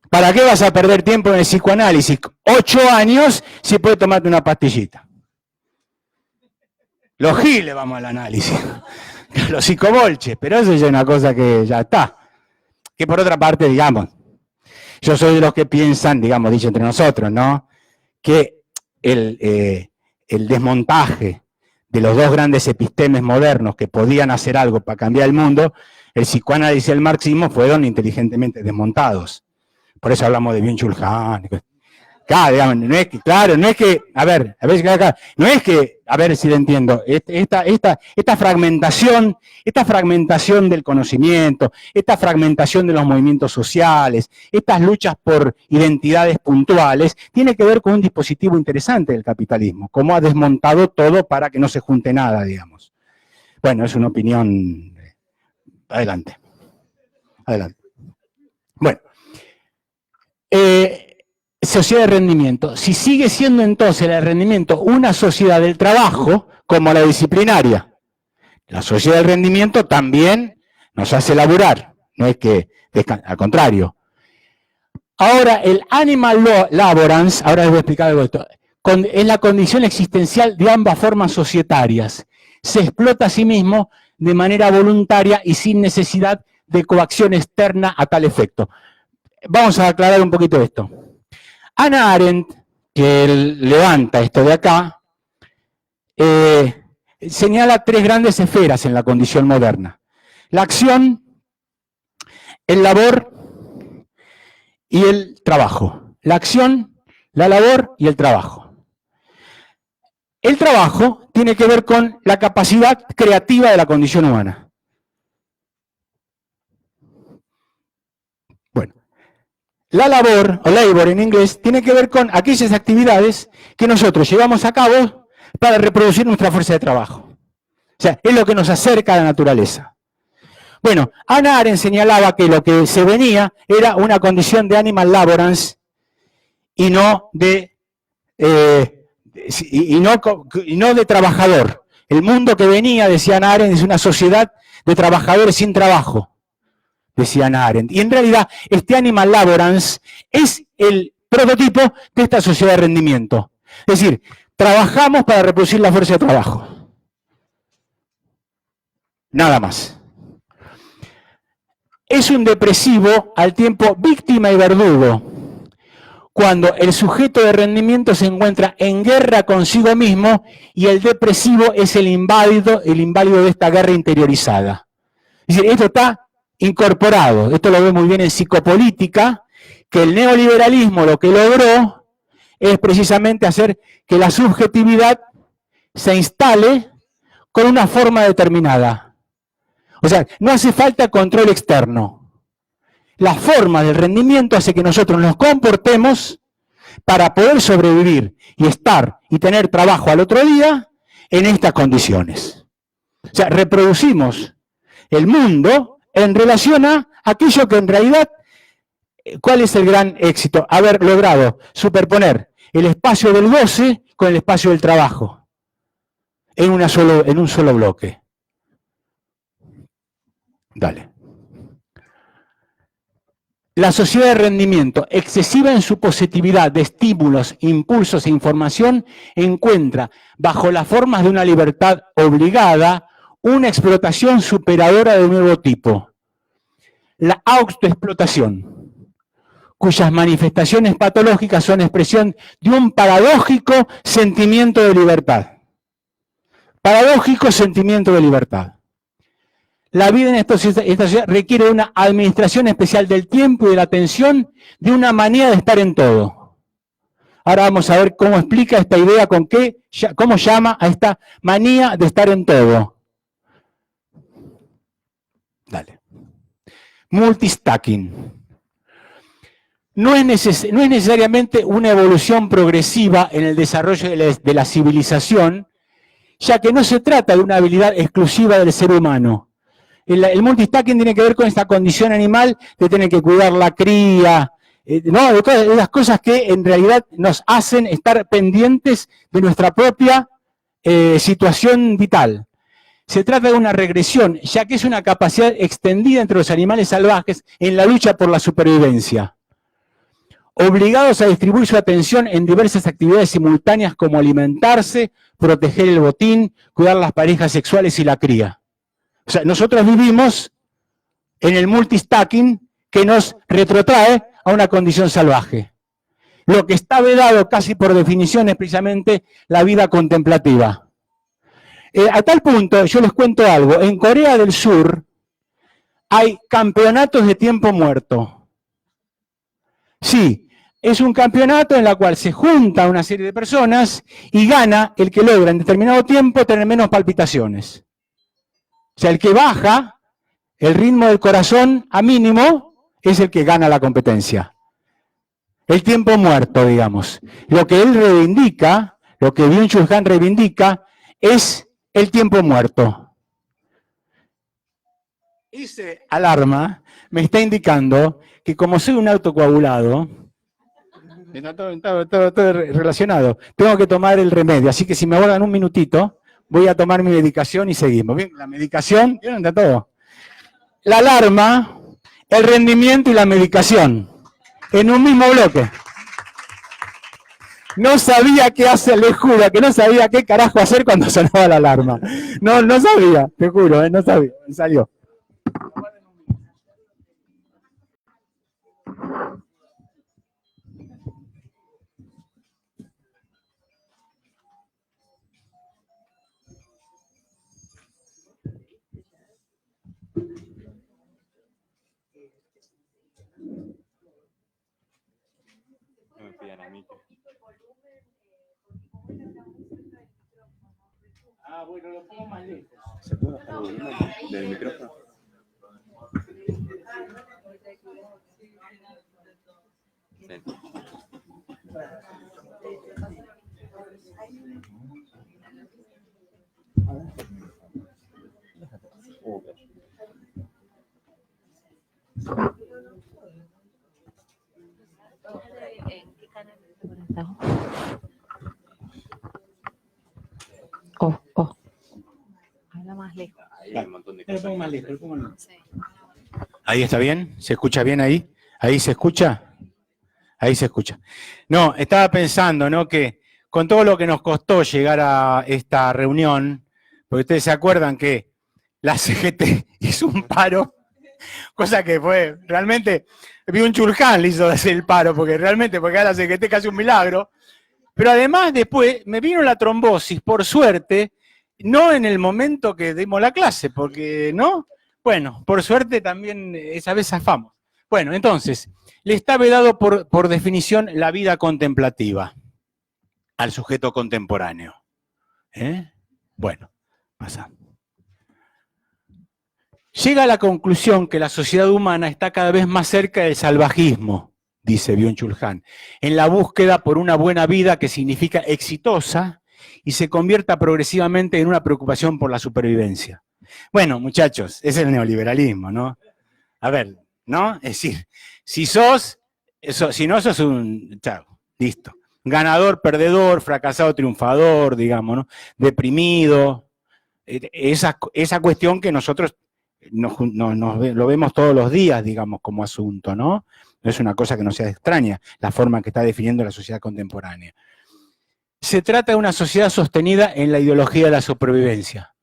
¿Para qué vas a perder tiempo en el psicoanálisis? 8 años si puedes tomarte una pastillita. Los giles vamos al análisis. Los psicobolches, pero eso ya es una cosa que ya está. Que por otra parte, digamos, yo soy de los que piensan, digamos, dicho entre nosotros, ¿no? Que el desmontaje de los dos grandes epistemes modernos que podían hacer algo para cambiar el mundo, el psicoanálisis y el marxismo fueron inteligentemente desmontados. Por eso hablamos de Byung-Chul Han. Claro, digamos, no es que, a ver si lo entiendo, esta fragmentación del conocimiento, esta fragmentación de los movimientos sociales, estas luchas por identidades puntuales, tiene que ver con un dispositivo interesante del capitalismo, cómo ha desmontado todo para que no se junte nada, digamos. Bueno, es una opinión. Adelante. Bueno. Sociedad de rendimiento. Si sigue siendo entonces el rendimiento una sociedad del trabajo, como la disciplinaria, la sociedad del rendimiento también nos hace laburar, no es que, al contrario. Ahora, el animal laborance, ahora les voy a explicar algo de esto, es la condición existencial de ambas formas societarias. Se explota a sí mismo de manera voluntaria y sin necesidad de coacción externa a tal efecto. Vamos a aclarar un poquito esto. Hannah Arendt, que levanta esto de acá, señala 3 grandes esferas en la condición moderna. La acción, el labor y el trabajo. La acción, la labor y el trabajo. El trabajo tiene que ver con la capacidad creativa de la condición humana. La labor, o labor en inglés, tiene que ver con aquellas actividades que nosotros llevamos a cabo para reproducir nuestra fuerza de trabajo. O sea, es lo que nos acerca a la naturaleza. Bueno, Hannah Arendt señalaba que lo que se venía era una condición de animal laborance y no de trabajador. El mundo que venía, decía Hannah Arendt, es una sociedad de trabajadores sin trabajo, decía Hannah Arendt. Y en realidad, este animal laborance es el prototipo de esta sociedad de rendimiento. Es decir, trabajamos para reproducir la fuerza de trabajo. Nada más. Es un depresivo al tiempo víctima y verdugo, cuando el sujeto de rendimiento se encuentra en guerra consigo mismo y el depresivo es el inválido de esta guerra interiorizada. Es decir, esto está incorporado, esto lo ve muy bien en psicopolítica, que el neoliberalismo lo que logró es precisamente hacer que la subjetividad se instale con una forma determinada. O sea, no hace falta control externo. La forma del rendimiento hace que nosotros nos comportemos para poder sobrevivir y estar y tener trabajo al otro día en estas condiciones. O sea, reproducimos el mundo en relación a aquello que en realidad, ¿cuál es el gran éxito? Haber logrado superponer el espacio del goce con el espacio del trabajo en un solo bloque. Dale. La sociedad de rendimiento, excesiva en su positividad de estímulos, impulsos e información, encuentra, bajo las formas de una libertad obligada, una explotación superadora de nuevo tipo. La autoexplotación, cuyas manifestaciones patológicas son expresión de un paradójico sentimiento de libertad. Paradójico sentimiento de libertad. La vida en esta sociedad requiere de una administración especial del tiempo y de la atención, de una manera de estar en todo. Ahora vamos a ver cómo explica esta idea, cómo llama a esta manía de estar en todo. Dale. Multistacking. No es necesariamente una evolución progresiva en el desarrollo de la civilización, ya que no se trata de una habilidad exclusiva del ser humano. El multistacking tiene que ver con esta condición animal de tener que cuidar la cría, ¿no? De las cosas que en realidad nos hacen estar pendientes de nuestra propia situación vital. Se trata de una regresión, ya que es una capacidad extendida entre los animales salvajes en la lucha por la supervivencia. Obligados a distribuir su atención en diversas actividades simultáneas como alimentarse, proteger el botín, cuidar las parejas sexuales y la cría. O sea, nosotros vivimos en el multistacking que nos retrotrae a una condición salvaje. Lo que está vedado casi por definición es precisamente la vida contemplativa. A tal punto, yo les cuento algo, en Corea del Sur hay campeonatos de tiempo muerto. Sí, es un campeonato en el cual se junta una serie de personas y gana el que logra en determinado tiempo tener menos palpitaciones. O sea, el que baja el ritmo del corazón a mínimo es el que gana la competencia. El tiempo muerto, digamos. Lo que él reivindica, lo que Byung-Chul Han reivindica, es el tiempo muerto. Ese alarma me está indicando que como soy un autocoagulado, está todo relacionado, tengo que tomar el remedio. Así que si me aguardan un minutito, voy a tomar mi medicación y seguimos. Bien, la medicación, ¿vieron? Está todo. La alarma, el rendimiento y la medicación en un mismo bloque. No sabía qué hacer, les juro, que no sabía qué carajo hacer cuando sonaba la alarma. No sabía, te juro, no sabía, me salió. No me pidan a mí. Ah, bueno, lo pongo más lejos. ¿Se puede bajar el volumen del micrófono? Sí. ¿En qué canal está conectado? Habla más lejos. Ahí hay un montón de Lo cosas. pongo más lejos, lo pongo más lejos. Sí. ¿Ahí está bien? ¿Se escucha bien ahí? ¿Ahí se escucha? Ahí se escucha. No, estaba pensando, ¿no? Que con todo lo que nos costó llegar a esta reunión, porque ustedes se acuerdan que la CGT hizo un paro, cosa que fue realmente, Byung-Chul Han le hizo hacer el paro, porque realmente, porque a la CGT casi un milagro, pero además después me vino la trombosis, por suerte, no en el momento que dimos la clase, porque, ¿no? Bueno, por suerte también esa vez zafamos. Bueno, entonces, le está vedado por definición la vida contemplativa al sujeto contemporáneo. Bueno, pasa. Llega a la conclusión que la sociedad humana está cada vez más cerca del salvajismo, dice Byung-Chul Han, en la búsqueda por una buena vida que significa exitosa y se convierta progresivamente en una preocupación por la supervivencia. Bueno, muchachos, ese es el neoliberalismo, ¿no? A ver, ¿no? Es decir, si no sos un, chao, listo. Ganador, perdedor, fracasado, triunfador, digamos, ¿no? Deprimido. Esa cuestión que nosotros lo vemos todos los días, digamos, como asunto, ¿no? No es una cosa que no sea extraña, la forma que está definiendo la sociedad contemporánea. Se trata de una sociedad sostenida en la ideología de la supervivencia,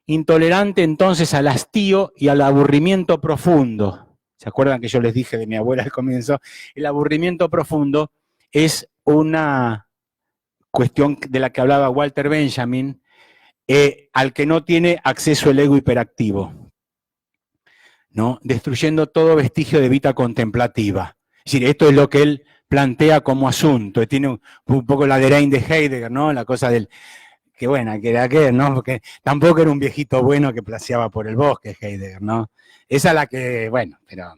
intolerante entonces al hastío y al aburrimiento profundo. ¿Se acuerdan que yo les dije de mi abuela al comienzo? El aburrimiento profundo es una cuestión de la que hablaba Walter Benjamin, al que no tiene acceso el ego hiperactivo, ¿no? Destruyendo todo vestigio de vida contemplativa. Es decir, esto es lo que él plantea como asunto. Tiene un poco la de Rein de Heidegger, ¿no? La cosa del, que buena, que era que, ¿no? Porque tampoco era un viejito bueno que placeaba por el bosque, Heidegger, ¿no? Esa es la que, bueno, pero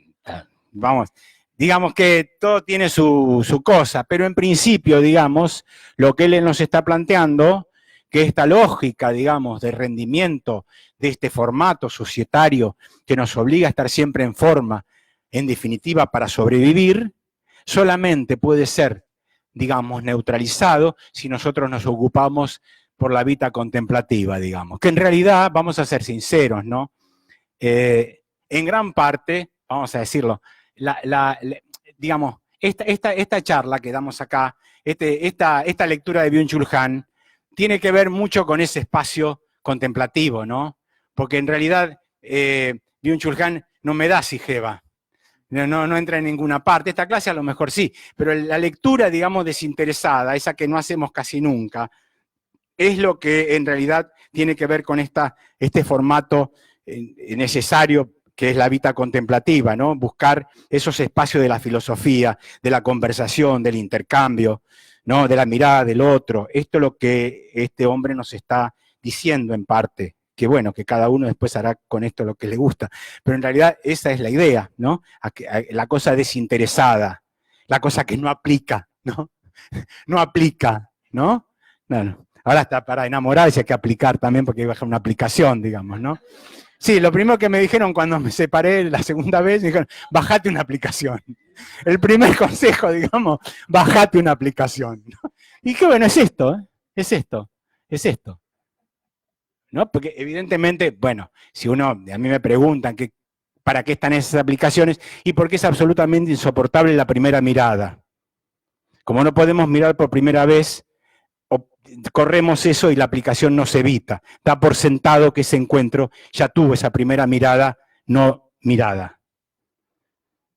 vamos, digamos que todo tiene su cosa, pero en principio, digamos, lo que él nos está planteando, que esta lógica, digamos, de rendimiento de este formato societario que nos obliga a estar siempre en forma, en definitiva, para sobrevivir, solamente puede ser, digamos, neutralizado si nosotros nos ocupamos por la vida contemplativa, digamos. Que en realidad, vamos a ser sinceros, ¿no? En gran parte, vamos a decirlo, digamos, esta charla que damos acá, esta lectura de Byung-Chul Han, tiene que ver mucho con ese espacio contemplativo, ¿no? Porque en realidad Byung-Chul Han no me da sijeva, no entra en ninguna parte. Esta clase a lo mejor sí, pero la lectura, digamos, desinteresada, esa que no hacemos casi nunca, es lo que en realidad tiene que ver con este formato necesario que es la vida contemplativa, ¿no? Buscar esos espacios de la filosofía, de la conversación, del intercambio, ¿no? De la mirada del otro. Esto es lo que este hombre nos está diciendo en parte, que bueno, que cada uno después hará con esto lo que le gusta, pero en realidad esa es la idea, ¿no? La cosa desinteresada, la cosa que no aplica, ¿no? No aplica, ¿no? No. Ahora está para enamorarse hay que aplicar también porque iba a dejar una aplicación, digamos, ¿no? Sí, lo primero que me dijeron cuando me separé la segunda vez, me dijeron, bajate una aplicación. El primer consejo, digamos, bajate una aplicación. Y qué bueno, es esto, ¿eh? Es esto. ¿No? Porque evidentemente, bueno, si a mí me preguntan para qué están esas aplicaciones y por qué es absolutamente insoportable la primera mirada. Como no podemos mirar por primera vez, corremos eso y la aplicación no se evita. Da por sentado que ese encuentro ya tuvo esa primera mirada no mirada.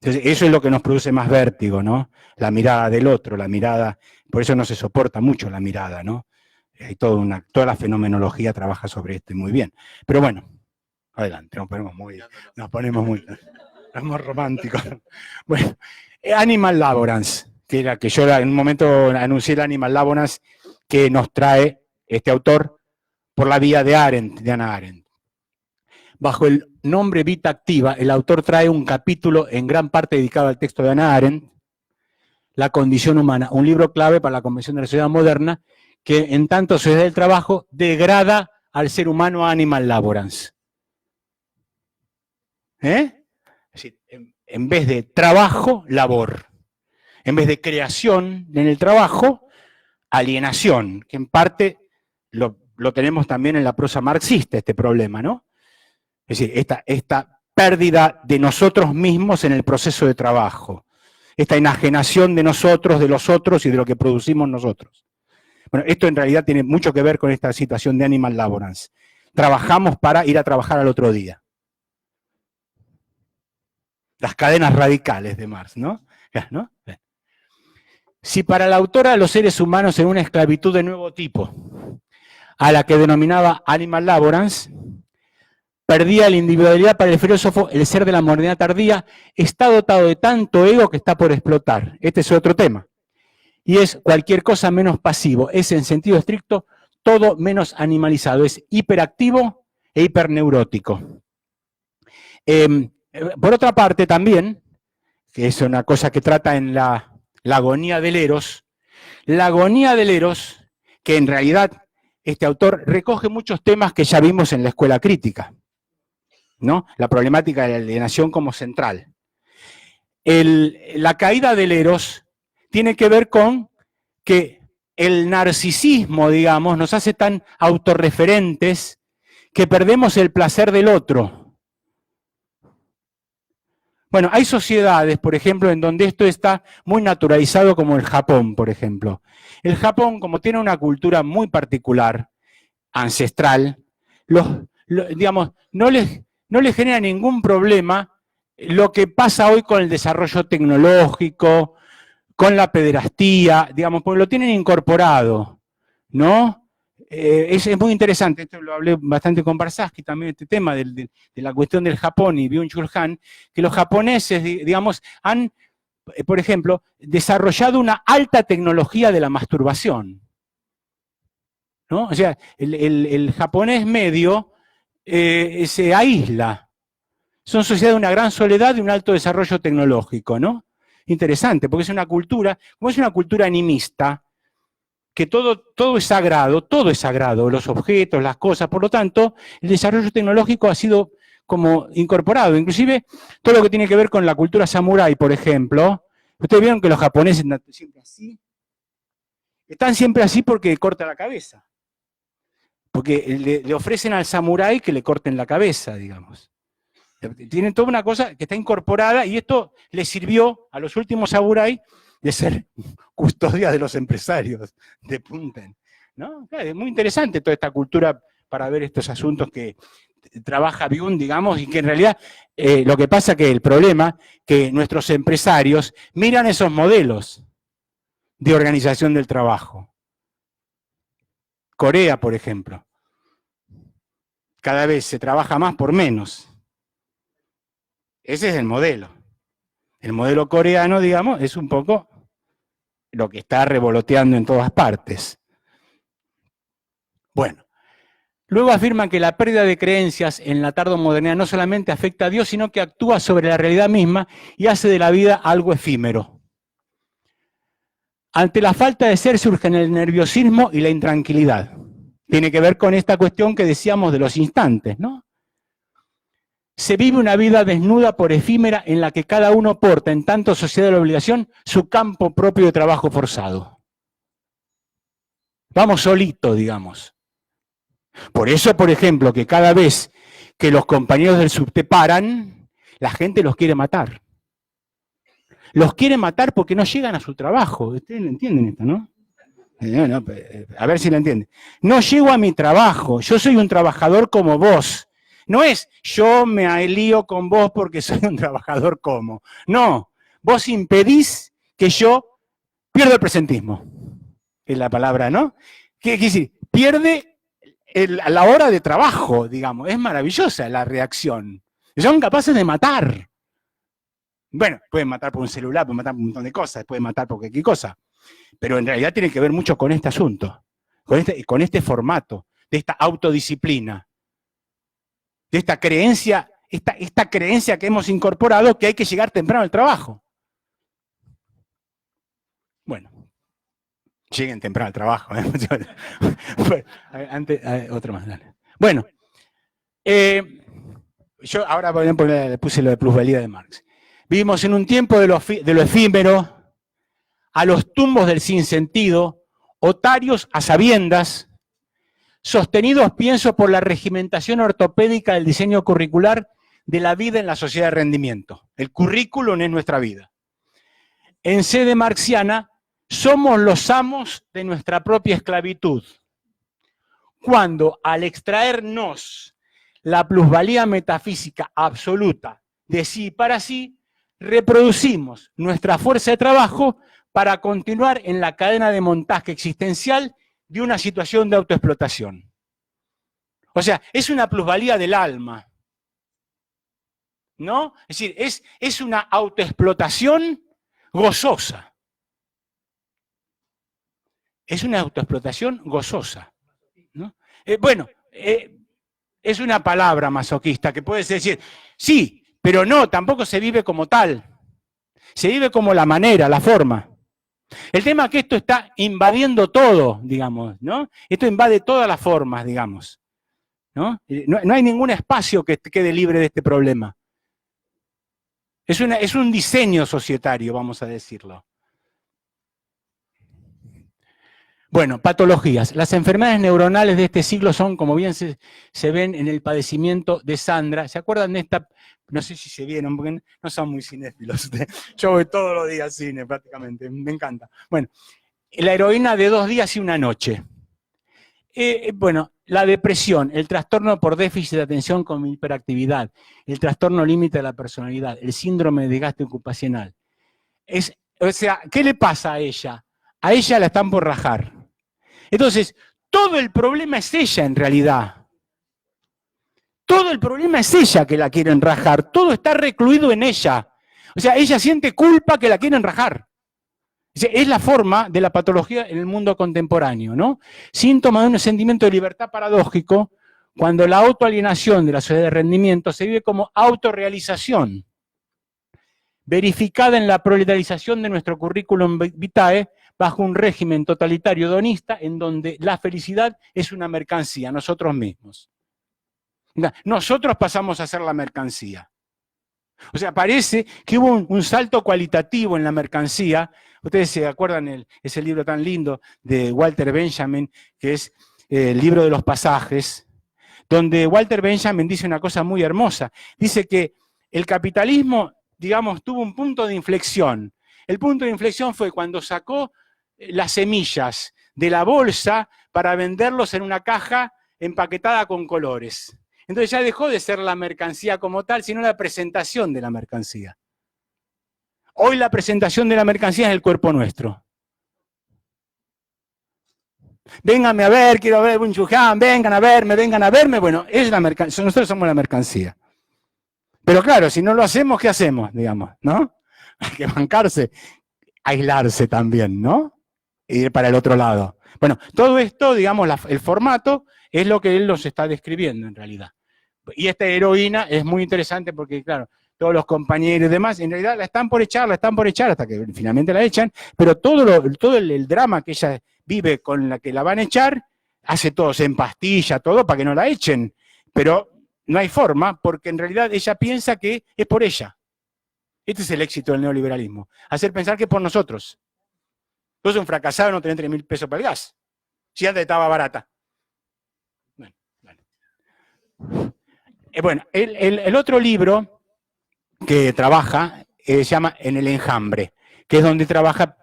Entonces, eso es lo que nos produce más vértigo, ¿no? La mirada del otro, la mirada, por eso no se soporta mucho la mirada, ¿no? Hay toda la fenomenología trabaja sobre esto y muy bien. Pero bueno, adelante, nos ponemos románticos. Bueno, Animal Laborance, que era que yo en un momento anuncié el Animal Laborance que nos trae este autor por la vía de Hannah Arendt. Bajo el nombre Vida Activa, el autor trae un capítulo en gran parte dedicado al texto de Hannah Arendt, La condición humana, un libro clave para la comprensión de la sociedad moderna, que en tanto sociedad del trabajo degrada al ser humano a Animal Laborance. Es decir, en vez de trabajo, labor. En vez de creación en el trabajo, alienación, que en parte lo tenemos también en la prosa marxista, este problema, ¿no? Es decir, esta pérdida de nosotros mismos en el proceso de trabajo, esta enajenación de nosotros, de los otros y de lo que producimos nosotros. Bueno, esto en realidad tiene mucho que ver con esta situación de Animal Laborance. Trabajamos para ir a trabajar al otro día. Las cadenas radicales de Marx, ¿no? Si para la autora los seres humanos en una esclavitud de nuevo tipo, a la que denominaba Animal Laborance, perdía la individualidad para el filósofo, el ser de la modernidad tardía está dotado de tanto ego que está por explotar. Este es otro tema. Y es cualquier cosa menos pasivo. Es en sentido estricto todo menos animalizado. Es hiperactivo e hiperneurótico. Por otra parte también, que es una cosa que trata en la agonía del Eros, la agonía del Eros, que en realidad este autor recoge muchos temas que ya vimos en la escuela crítica, ¿no? La problemática de la alienación como central. La caída del Eros tiene que ver con que el narcisismo, digamos, nos hace tan autorreferentes que perdemos el placer del otro. Bueno, hay sociedades, por ejemplo, en donde esto está muy naturalizado, como el Japón, por ejemplo. El Japón, como tiene una cultura muy particular, ancestral, digamos, no les genera ningún problema lo que pasa hoy con el desarrollo tecnológico, con la pederastía, digamos, porque lo tienen incorporado, ¿no? Es muy interesante, esto lo hablé bastante con Barsaski también, este tema de la cuestión del Japón y Byung-Chul Han, que los japoneses, digamos, han, por ejemplo, desarrollado una alta tecnología de la masturbación, ¿no? O sea, el japonés medio se aísla. Son sociedades de una gran soledad y un alto desarrollo tecnológico, ¿no? Interesante, porque es una cultura, como es una cultura animista, que todo es sagrado, los objetos, las cosas, por lo tanto, el desarrollo tecnológico ha sido como incorporado, inclusive todo lo que tiene que ver con la cultura samurái, por ejemplo. Ustedes vieron que los japoneses están siempre así. Están siempre así porque corta la cabeza. Porque le ofrecen al samurái que le corten la cabeza, digamos. Tienen toda una cosa que está incorporada y esto les sirvió a los últimos samuráis de ser custodia de los empresarios de Punten, ¿no? Claro, es muy interesante toda esta cultura para ver estos asuntos que trabaja Byung, digamos, y que en realidad lo que pasa que el problema que nuestros empresarios miran esos modelos de organización del trabajo. Corea, por ejemplo. Cada vez se trabaja más por menos. Ese es el modelo. El modelo coreano, digamos, es un poco lo que está revoloteando en todas partes. Bueno, luego afirman que la pérdida de creencias en la tardomodernidad no solamente afecta a Dios, sino que actúa sobre la realidad misma y hace de la vida algo efímero. Ante la falta de ser surgen el nerviosismo y la intranquilidad. Tiene que ver con esta cuestión que decíamos de los instantes, ¿no? Se vive una vida desnuda por efímera en la que cada uno porta, en tanto sociedad de la obligación, su campo propio de trabajo forzado. Vamos solito, digamos. Por eso, por ejemplo, que cada vez que los compañeros del subte paran, la gente los quiere matar. Los quiere matar porque no llegan a su trabajo. Ustedes entienden esto, ¿no? No, a ver si lo entienden. No llego a mi trabajo, yo soy un trabajador como vos. No es yo me alío con vos porque soy un trabajador como. No, vos impedís que yo pierda el presentismo. Es la palabra, ¿no? ¿Qué quiere decir? Pierde la hora de trabajo, digamos. Es maravillosa la reacción. Son capaces de matar. Bueno, pueden matar por un celular, pueden matar por un montón de cosas, pueden matar por cualquier cosa. Pero en realidad tiene que ver mucho con este asunto, con este formato, de esta autodisciplina, de esta creencia, esta creencia que hemos incorporado que hay que llegar temprano al trabajo. Bueno, lleguen temprano al trabajo. Otra más, dale. Bueno, yo ahora por ejemplo, le puse lo de plusvalía de Marx. Vivimos en un tiempo de lo efímero, a los tumbos del sinsentido, otarios a sabiendas, sostenidos, pienso, por la regimentación ortopédica del diseño curricular de la vida en la sociedad de rendimiento. El currículum es nuestra vida. En sede marxiana, somos los amos de nuestra propia esclavitud. Cuando, al extraernos la plusvalía metafísica absoluta de sí y para sí, reproducimos nuestra fuerza de trabajo para continuar en la cadena de montaje existencial de una situación de autoexplotación. O sea, es una plusvalía del alma, ¿no? Es decir, es una autoexplotación gozosa. Es una autoexplotación gozosa, ¿no? Es una palabra masoquista que puedes decir, sí, pero no, tampoco se vive como tal. Se vive como la manera, la forma. El tema es que esto está invadiendo todo, digamos, ¿no? Esto invade todas las formas, digamos, ¿no? No hay ningún espacio que quede libre de este problema. Es un diseño societario, vamos a decirlo. Bueno, patologías. Las enfermedades neuronales de este siglo son, como bien se ven en el padecimiento de Sandra. ¿Se acuerdan de esta? No sé si se vieron, porque no son muy cinéfilos. Yo voy todos los días al cine prácticamente, me encanta. Bueno, la heroína de 2 días y 1 noche. Bueno, la depresión, el trastorno por déficit de atención con hiperactividad, el trastorno límite de la personalidad, el síndrome de desgaste ocupacional. O sea, ¿qué le pasa a ella? A ella la están por rajar. Entonces, todo el problema es ella en realidad. Todo el problema es ella que la quieren rajar. Todo está recluido en ella. O sea, ella siente culpa que la quieren rajar. Es la forma de la patología en el mundo contemporáneo, ¿no? Síntoma de un sentimiento de libertad paradójico cuando la autoalienación de la sociedad de rendimiento se vive como autorrealización, verificada en la proletarización de nuestro currículum vitae bajo un régimen totalitario hedonista en donde la felicidad es una mercancía, nosotros mismos. Nosotros pasamos a ser la mercancía. O sea, parece que hubo un salto cualitativo en la mercancía. Ustedes se acuerdan ese libro tan lindo de Walter Benjamin, que es el libro de los pasajes, donde Walter Benjamin dice una cosa muy hermosa. Dice que el capitalismo, digamos, tuvo un punto de inflexión. El punto de inflexión fue cuando sacó las semillas de la bolsa para venderlos en una caja empaquetada con colores. Entonces ya dejó de ser la mercancía como tal, sino la presentación de la mercancía. Hoy la presentación de la mercancía es el cuerpo nuestro. Vénganme a ver, quiero ver Byung-Chul Han, vengan a verme. Bueno, es la mercancía, nosotros somos la mercancía. Pero claro, si no lo hacemos, ¿qué hacemos? Digamos, ¿no? Hay que bancarse, aislarse también, ¿no? Ir para el otro lado. Bueno, todo esto, digamos, el formato es lo que él nos está describiendo en realidad. Y esta heroína es muy interesante porque, claro, todos los compañeros y demás, en realidad la están por echar hasta que finalmente la echan, pero todo el drama que ella vive con la que la van a echar, hace todo, se empastilla, todo para que no la echen. Pero no hay forma, porque en realidad ella piensa que es por ella. Este es el éxito del neoliberalismo. Hacer pensar que es por nosotros. Tú sos un fracasado, no tenés 3.000 pesos para el gas. Si antes estaba barata. Bueno, el otro libro que trabaja se llama En el enjambre, que es donde trabaja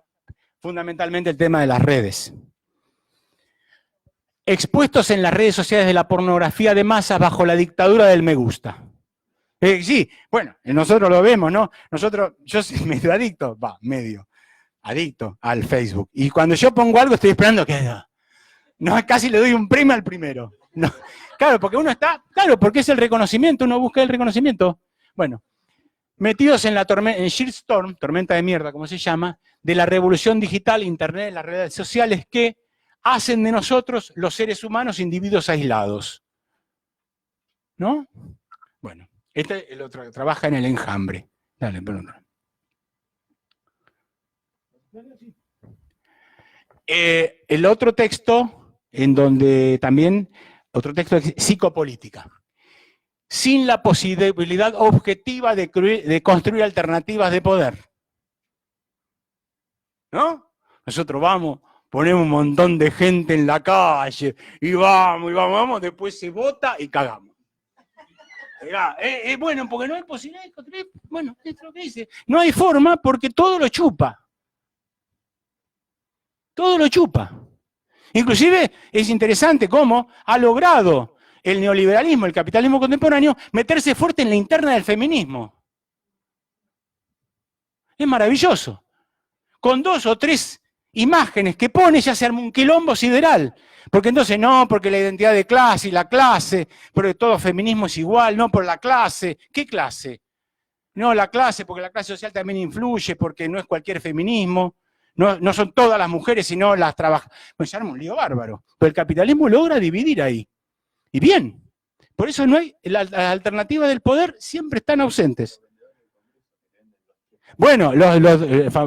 fundamentalmente el tema de las redes. Expuestos en las redes sociales de la pornografía de masas bajo la dictadura del me gusta. Sí, bueno, nosotros lo vemos, ¿no? Yo soy medio adicto al Facebook. Y cuando yo pongo algo estoy esperando que... No, casi le doy un premio al primero. No, claro, porque porque es el reconocimiento, uno busca el reconocimiento. Bueno, metidos en en shitstorm, tormenta de mierda, como se llama, de la revolución digital, internet, las redes sociales que hacen de nosotros, los seres humanos, individuos aislados. ¿No? Bueno, el otro trabaja en el enjambre. Dale, perdón. El otro texto, en donde también, otro texto es psicopolítica. Sin la posibilidad objetiva de construir alternativas de poder. ¿No? Nosotros vamos, ponemos un montón de gente en la calle, y vamos, después se vota y cagamos. Bueno, porque no hay posibilidad de construir, bueno, es lo que dice. No hay forma porque todo lo chupa. Todo lo chupa. Inclusive es interesante cómo ha logrado el neoliberalismo, el capitalismo contemporáneo, meterse fuerte en la interna del feminismo. Es maravilloso. Con 2 o 3 imágenes que pone ya se arma un quilombo sideral. Porque entonces no, porque la identidad de clase y la clase, porque todo feminismo es igual, no por la clase. ¿Qué clase? No, la clase, porque la clase social también influye, porque no es cualquier feminismo, no son todas las mujeres, sino las trabajadoras. Pues se arma un lío bárbaro. Pero el capitalismo logra dividir ahí. Y bien. Por eso no hay, las alternativas del poder siempre están ausentes. Bueno,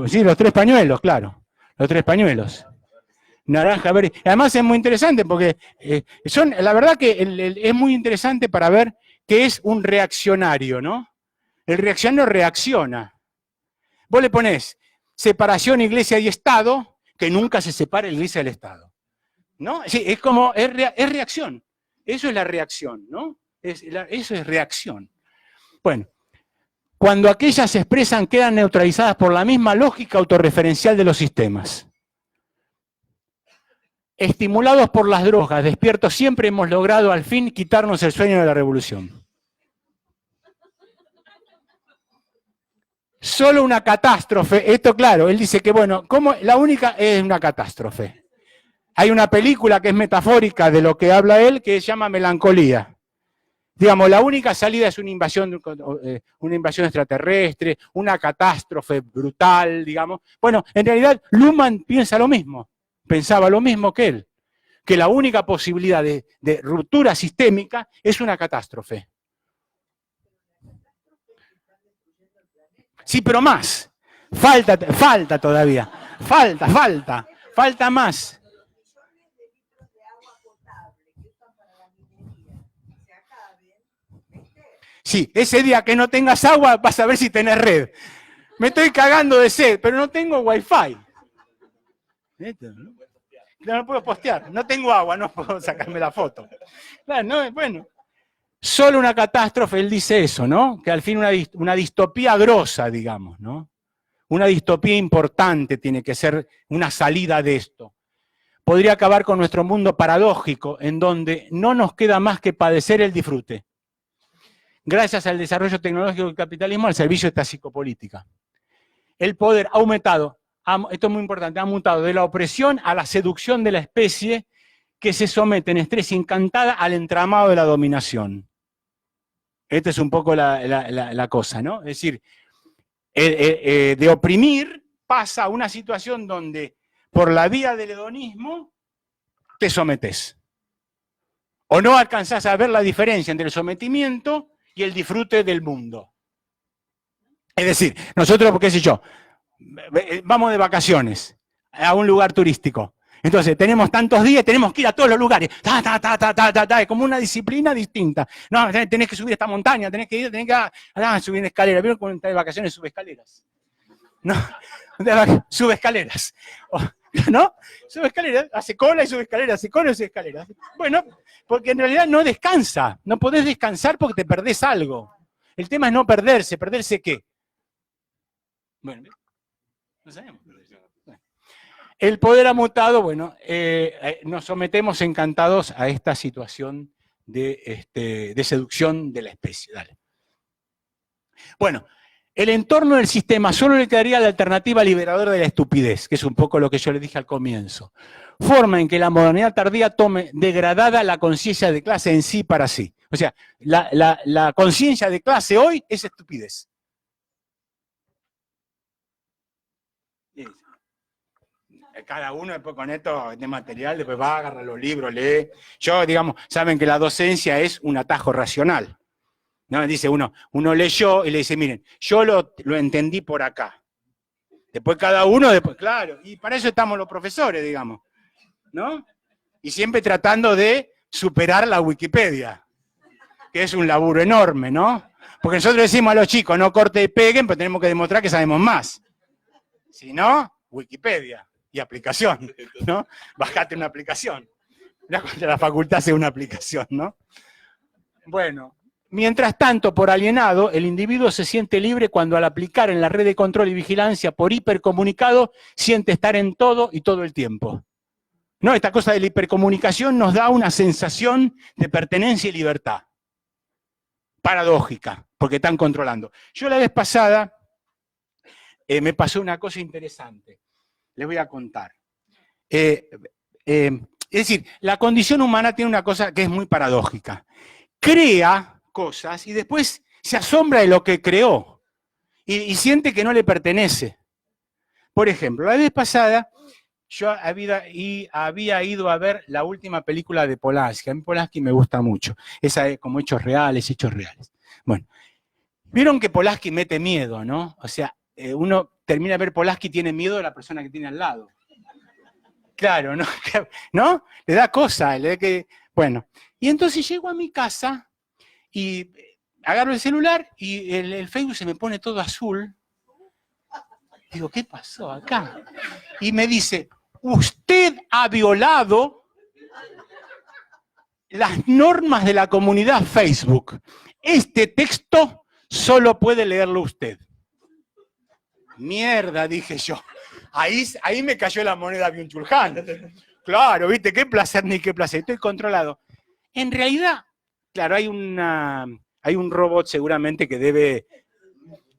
sí, los tres pañuelos, claro. Los tres pañuelos. Naranja, verde. Además es muy interesante porque la verdad que es muy interesante para ver qué es un reaccionario, ¿no? El reaccionario reacciona. Vos le ponés separación iglesia y Estado, que nunca se separa la iglesia del Estado. ¿No? Sí, es como, es reacción. Eso es la reacción, ¿no? Eso es reacción. Bueno, cuando aquellas se expresan quedan neutralizadas por la misma lógica autorreferencial de los sistemas. Estimulados por las drogas, despiertos siempre hemos logrado al fin quitarnos el sueño de la revolución. Solo una catástrofe, esto claro, él dice que bueno, la única es una catástrofe. Hay una película que es metafórica de lo que habla él, que se llama Melancolía. Digamos, la única salida es una invasión extraterrestre, una catástrofe brutal, digamos. Bueno, en realidad Luhmann piensa lo mismo, pensaba lo mismo que él, que la única posibilidad de ruptura sistémica es una catástrofe. Sí, pero más. Falta todavía. Falta más. Sí, ese día que no tengas agua vas a ver si tenés red. Me estoy cagando de sed, pero no tengo wifi. No puedo postear, no tengo agua, no puedo sacarme la foto. Claro, no, bueno. Solo una catástrofe, él dice eso, ¿no? Que al fin una distopía grosa, digamos, ¿no? Una distopía importante tiene que ser una salida de esto. Podría acabar con nuestro mundo paradójico, en donde no nos queda más que padecer el disfrute. Gracias al desarrollo tecnológico del capitalismo al servicio de esta psicopolítica. El poder ha aumentado, esto es muy importante, ha mutado de la opresión a la seducción de la especie que se somete en estrés encantada al entramado de la dominación. Esta es un poco la cosa, ¿no? Es decir, de oprimir pasa a una situación donde por la vía del hedonismo te sometes. O no alcanzás a ver la diferencia entre el sometimiento y el disfrute del mundo. Es decir, nosotros, qué sé yo, vamos de vacaciones a un lugar turístico. Entonces, tenemos tantos días, tenemos que ir a todos los lugares. Es como una disciplina distinta. No, tenés que subir esta montaña, tenés que subir escaleras. ¿Vieron cuando estás de vacaciones sube escaleras? No, sube escaleras. ¿No? Sube escaleras, hace cola y sube escaleras, hace cola y sube escaleras. Bueno, porque en realidad no descansa. No podés descansar porque te perdés algo. El tema es no perderse. ¿Perderse qué? Bueno, no sabemos. El poder ha mutado, bueno, nos sometemos encantados a esta situación de seducción de la especie. Dale. Bueno, el entorno del sistema solo le quedaría la alternativa liberadora de la estupidez, que es un poco lo que yo le dije al comienzo. Forma en que la modernidad tardía tome degradada la conciencia de clase en sí para sí. O sea, la conciencia de clase hoy es estupidez. Cada uno después con esto de material, después va, agarra los libros, lee. Yo, digamos, saben que la docencia es un atajo racional. ¿No? Dice uno leyó y le dice, miren, yo lo entendí por acá. Después cada uno, claro, y para eso estamos los profesores, digamos. ¿No? Y siempre tratando de superar la Wikipedia, que es un laburo enorme, ¿no? Porque nosotros decimos a los chicos, no corten y peguen, pero tenemos que demostrar que sabemos más. Si no, Wikipedia. Y aplicación, ¿no? Bajate una aplicación. La facultad hace una aplicación, ¿no? Bueno, mientras tanto, por alienado, el individuo se siente libre cuando al aplicar en la red de control y vigilancia por hipercomunicado, siente estar en todo y todo el tiempo. ¿No? Esta cosa de la hipercomunicación nos da una sensación de pertenencia y libertad. Paradójica, porque están controlando. Yo la vez pasada me pasó una cosa interesante. Les voy a contar. Es decir, la condición humana tiene una cosa que es muy paradójica. Crea cosas y después se asombra de lo que creó. y siente que no le pertenece. Por ejemplo, la vez pasada yo había ido a ver la última película de Polanski. A mí Polanski me gusta mucho. Esa es como hechos reales. Bueno, vieron que Polanski mete miedo, ¿no? O sea, uno termina de ver Polanski y tiene miedo de la persona que tiene al lado. Claro, ¿no? ¿No? Le da cosa. Bueno, y entonces llego a mi casa y agarro el celular y el Facebook se me pone todo azul. Digo, ¿qué pasó acá? Y me dice, usted ha violado las normas de la comunidad Facebook. Este texto solo puede leerlo usted. Mierda, dije yo. Ahí me cayó la moneda Byung-Chul Han. Claro, viste, qué placer ni qué placer. Estoy controlado. En realidad, claro, hay un robot seguramente que debe...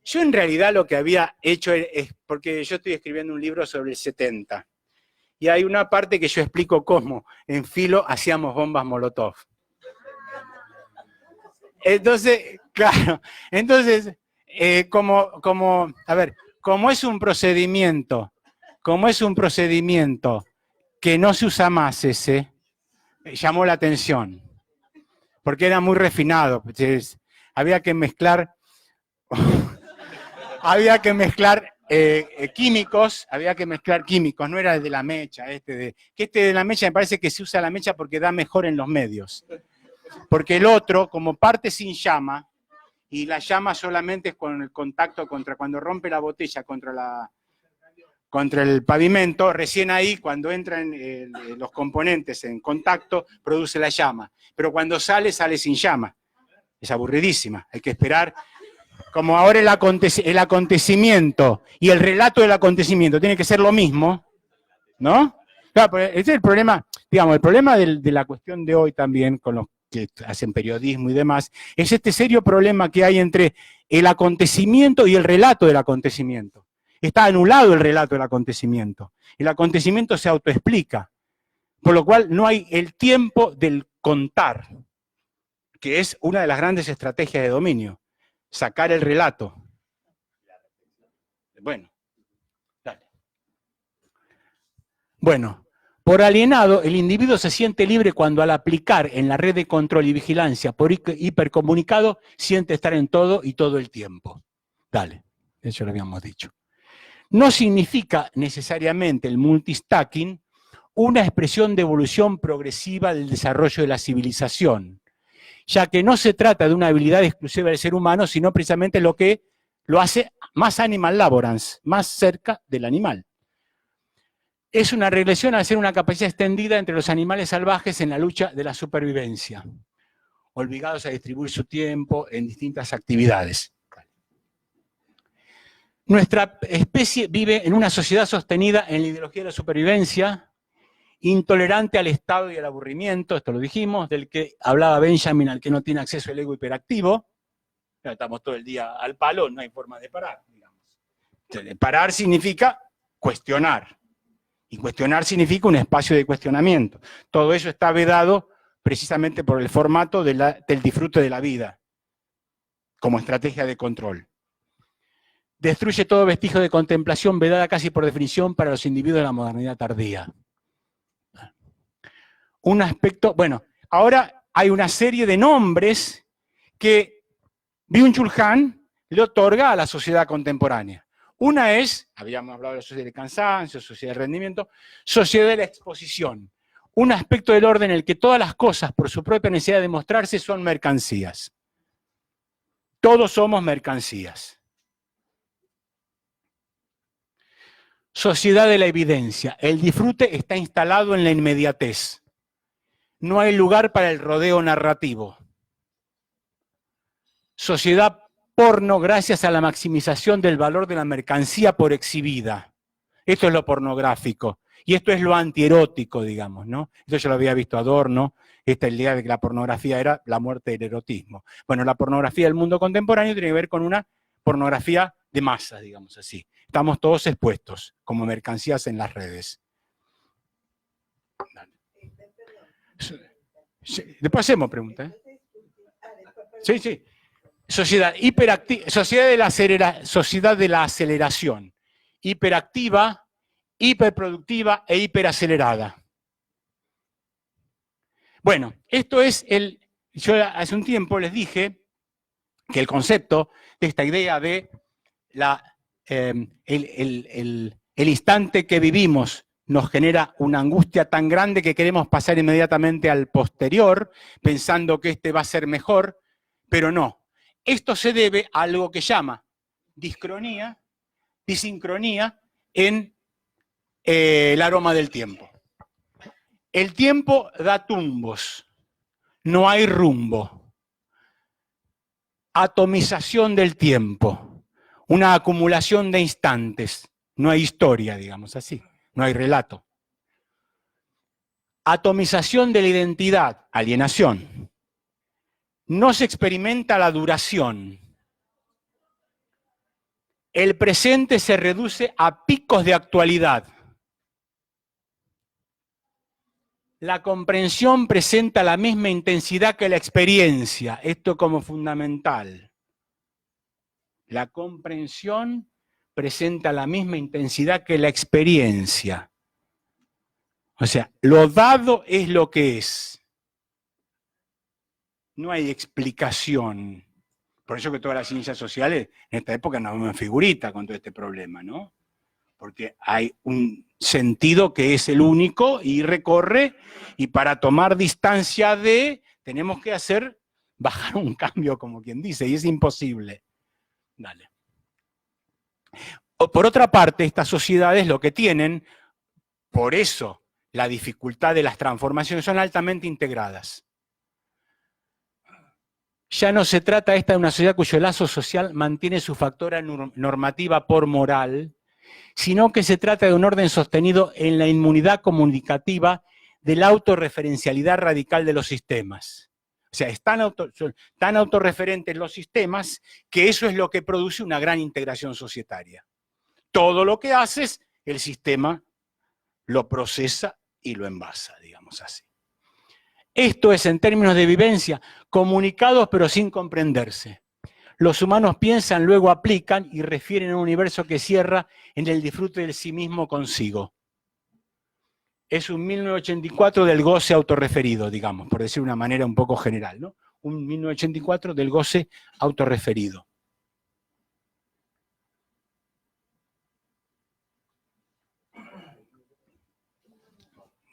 Yo en realidad lo que había hecho es, porque yo estoy escribiendo un libro sobre el 70, y hay una parte que yo explico cómo en Filo hacíamos bombas Molotov. Entonces, claro, como es un procedimiento que no se usa más llamó la atención, porque era muy refinado. Entonces, había que mezclar químicos, no era de la mecha, que de la mecha me parece que se usa la mecha porque da mejor en los medios. Porque el otro, como parte sin llama, y la llama solamente es con el contacto cuando rompe la botella contra el pavimento, recién ahí, cuando entran los componentes en contacto, produce la llama. Pero cuando sale sin llama. Es aburridísima, hay que esperar. Como ahora el acontecimiento y el relato del acontecimiento tiene que ser lo mismo, ¿no? Claro, pero ese es el problema, digamos, el problema de la cuestión de hoy también, con los que hacen periodismo y demás, es este serio problema que hay entre el acontecimiento y el relato del acontecimiento. Está anulado el relato del acontecimiento. El acontecimiento se autoexplica, por lo cual no hay el tiempo del contar, que es una de las grandes estrategias de dominio. Sacar el relato. Bueno, dale. Bueno, por alienado, el individuo se siente libre cuando al aplicar en la red de control y vigilancia por hipercomunicado, siente estar en todo y todo el tiempo. Dale, eso lo habíamos dicho. No significa necesariamente el multistacking una expresión de evolución progresiva del desarrollo de la civilización, ya que no se trata de una habilidad exclusiva del ser humano, sino precisamente lo que lo hace más animal laborans, más cerca del animal. Es una regresión al ser una capacidad extendida entre los animales salvajes en la lucha de la supervivencia, obligados a distribuir su tiempo en distintas actividades. Nuestra especie vive en una sociedad sostenida en la ideología de la supervivencia, intolerante al estado y al aburrimiento, esto lo dijimos, del que hablaba Benjamin, al que no tiene acceso al ego hiperactivo. Estamos todo el día al palo, no hay forma de parar, digamos. Entonces, parar significa cuestionar, y cuestionar significa un espacio de cuestionamiento. Todo eso está vedado precisamente por el formato del disfrute de la vida, como estrategia de control. Destruye todo vestigio de contemplación vedada casi por definición para los individuos de la modernidad tardía. Un aspecto, bueno, ahora hay una serie de nombres que Byung-Chul Han le otorga a la sociedad contemporánea. Una es, habíamos hablado de la sociedad del cansancio, sociedad del rendimiento, sociedad de la exposición. Un aspecto del orden en el que todas las cosas, por su propia necesidad de mostrarse, son mercancías. Todos somos mercancías. Sociedad de la evidencia. El disfrute está instalado en la inmediatez. No hay lugar para el rodeo narrativo. Sociedad porno gracias a la maximización del valor de la mercancía por exhibida. Esto es lo pornográfico. Y esto es lo antierótico, digamos, ¿no? Esto ya lo había visto Adorno, esta idea de que la pornografía era la muerte del erotismo. Bueno, la pornografía del mundo contemporáneo tiene que ver con una pornografía de masas, digamos así. Estamos todos expuestos como mercancías en las redes. Sí, después hacemos preguntas, ¿eh? Sí, sí. Sociedad hiperactiva, sociedad de la aceleración, hiperactiva, hiperproductiva e hiperacelerada. Bueno, esto es yo hace un tiempo les dije que el concepto de esta idea de el instante que vivimos nos genera una angustia tan grande que queremos pasar inmediatamente al posterior, pensando que este va a ser mejor, pero no. Esto se debe a algo que llama disincronía en el aroma del tiempo. El tiempo da tumbos, no hay rumbo. Atomización del tiempo, una acumulación de instantes, no hay historia, digamos así, no hay relato. Atomización de la identidad, alienación. No se experimenta la duración. El presente se reduce a picos de actualidad. La comprensión presenta la misma intensidad que la experiencia, esto como fundamental. La comprensión presenta la misma intensidad que la experiencia. O sea, lo dado es lo que es. No hay explicación. Por eso que todas las ciencias sociales en esta época nos vemos en figurita con todo este problema, ¿no? Porque hay un sentido que es el único y recorre, y para tomar distancia tenemos que bajar un cambio, como quien dice, y es imposible. Dale. Por otra parte, estas sociedades lo que tienen, por eso la dificultad de las transformaciones, son altamente integradas. Ya no se trata esta de una sociedad cuyo lazo social mantiene su factora normativa por moral, sino que se trata de un orden sostenido en la inmunidad comunicativa de la autorreferencialidad radical de los sistemas. O sea, son tan autorreferentes los sistemas que eso es lo que produce una gran integración societaria. Todo lo que haces, el sistema lo procesa y lo envasa, digamos así. Esto es, en términos de vivencia, comunicados pero sin comprenderse. Los humanos piensan, luego aplican y refieren a un universo que cierra en el disfrute del sí mismo consigo. Es un 1984 del goce autorreferido, digamos, por decir de una manera un poco general, ¿no? Un 1984 del goce autorreferido.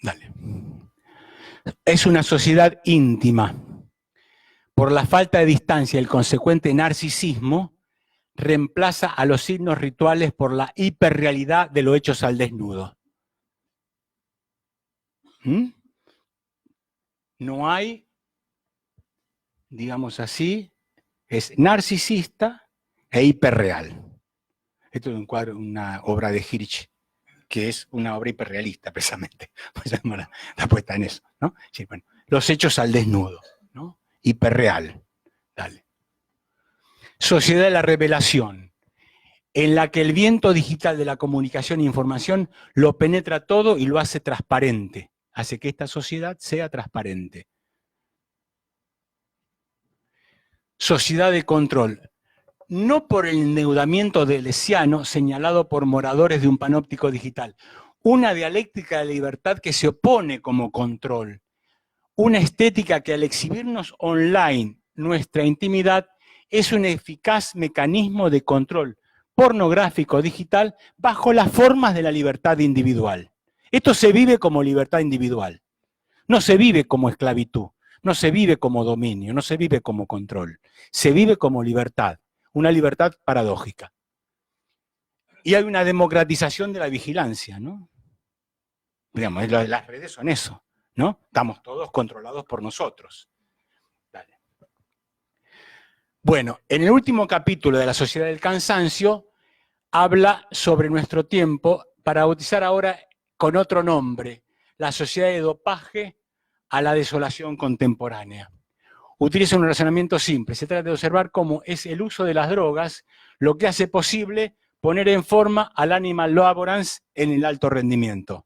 Dale. Es una sociedad íntima. Por la falta de distancia y el consecuente narcisismo, reemplaza a los signos rituales por la hiperrealidad de los hechos al desnudo. No hay, digamos así, es narcisista e hiperreal. Esto es un cuadro, una obra de Hirsch, que es una obra hiperrealista, precisamente. Pues la puesta en eso, ¿no? Sí, bueno, los hechos al desnudo, ¿no? Hiperreal. Dale. Sociedad de la revelación, en la que el viento digital de la comunicación e información lo penetra todo y lo hace transparente. Hace que esta sociedad sea transparente. Sociedad de control. No por el endeudamiento deleuziano señalado por moradores de un panóptico digital. Una dialéctica de libertad que se opone como control. Una estética que al exhibirnos online nuestra intimidad es un eficaz mecanismo de control pornográfico digital bajo las formas de la libertad individual. Esto se vive como libertad individual. No se vive como esclavitud, no se vive como dominio, no se vive como control. Se vive como libertad, una libertad paradójica. Y hay una democratización de la vigilancia, ¿no? Digamos, las redes son eso, ¿no? Estamos todos controlados por nosotros. Dale. Bueno, en el último capítulo de La Sociedad del Cansancio habla sobre nuestro tiempo para bautizar ahora con otro nombre, la sociedad de dopaje a la desolación contemporánea. Utiliza un razonamiento simple, se trata de observar cómo es el uso de las drogas lo que hace posible poner en forma al animal laborans en el alto rendimiento.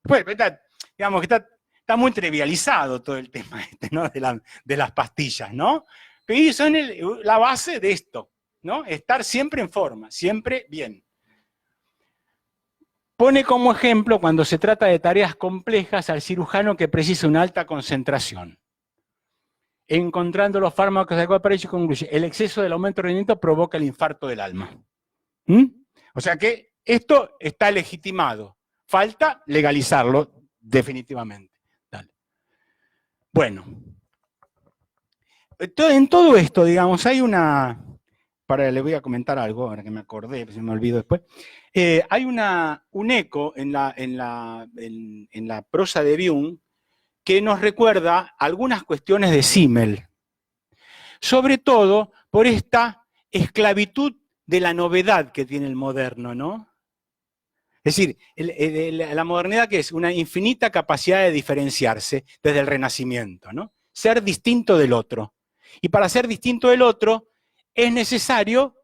Pues, digamos que está muy trivializado todo el tema este, ¿no? de las pastillas, ¿no? que son la base de esto, ¿no? Estar siempre en forma, siempre bien. Pone como ejemplo, cuando se trata de tareas complejas, al cirujano que precisa una alta concentración. Encontrando los fármacos adecuados para ello, concluye, el exceso del aumento de rendimiento provoca el infarto del alma. O sea que esto está legitimado. Falta legalizarlo definitivamente. Dale. Bueno, en todo esto, digamos, hay una... le voy a comentar algo, ahora que me acordé, se me olvidó después. Hay un eco en la prosa de Bion que nos recuerda algunas cuestiones de Simmel. Sobre todo por esta esclavitud de la novedad que tiene el moderno, ¿no? Es decir, la modernidad, que es una infinita capacidad de diferenciarse desde el Renacimiento, ¿no? Ser distinto del otro. Y para ser distinto del otro es necesario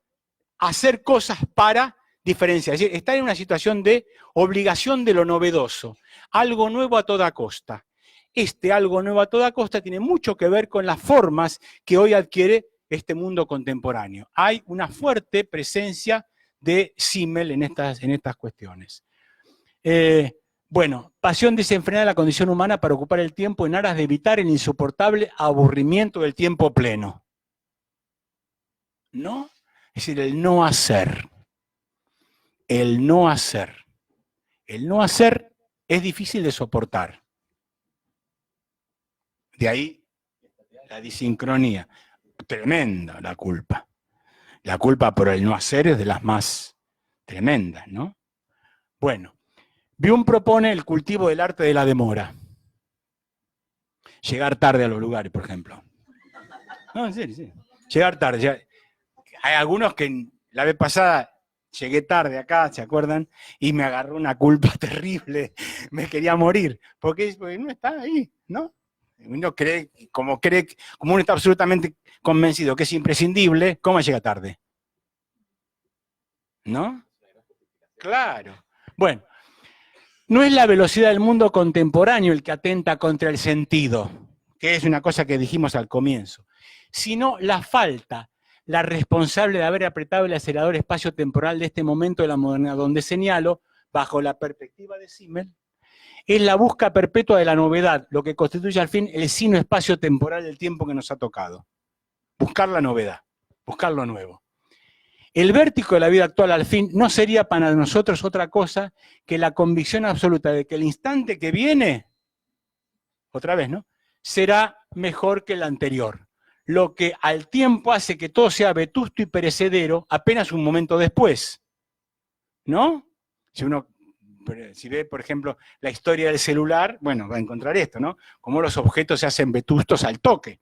hacer cosas para diferenciar. Es decir, estar en una situación de obligación de lo novedoso. Algo nuevo a toda costa. Este algo nuevo a toda costa tiene mucho que ver con las formas que hoy adquiere este mundo contemporáneo. Hay una fuerte presencia de Simmel en estas cuestiones. Bueno, pasión desenfrenada de la condición humana para ocupar el tiempo en aras de evitar el insoportable aburrimiento del tiempo pleno. ¿No? Es decir, el no hacer. El no hacer. El no hacer es difícil de soportar. De ahí la disincronía. Tremenda la culpa. La culpa por el no hacer es de las más tremendas, ¿no? Bueno, Bion propone el cultivo del arte de la demora. Llegar tarde a los lugares, por ejemplo. No, en serio, sí. Llegar tarde. Hay algunos que la vez pasada llegué tarde acá, ¿se acuerdan? Y me agarró una culpa terrible. Me quería morir. Porque no está ahí, ¿no? Uno cree, como uno está absolutamente convencido que es imprescindible, ¿cómo llega tarde? ¿No? Claro. Bueno, no es la velocidad del mundo contemporáneo el que atenta contra el sentido, que es una cosa que dijimos al comienzo, sino la falta, la responsable de haber apretado el acelerador espacio-temporal de este momento de la modernidad, donde señalo, bajo la perspectiva de Simmel, es la búsqueda perpetua de la novedad, lo que constituye al fin el sino espacio-temporal del tiempo que nos ha tocado. Buscar la novedad, buscar lo nuevo. El vértigo de la vida actual, al fin, no sería para nosotros otra cosa que la convicción absoluta de que el instante que viene, otra vez, ¿no?, será mejor que el anterior. Lo que al tiempo hace que todo sea vetusto y perecedero apenas un momento después. ¿No? Si ve, por ejemplo, la historia del celular, bueno, va a encontrar esto, ¿no? Cómo los objetos se hacen vetustos al toque.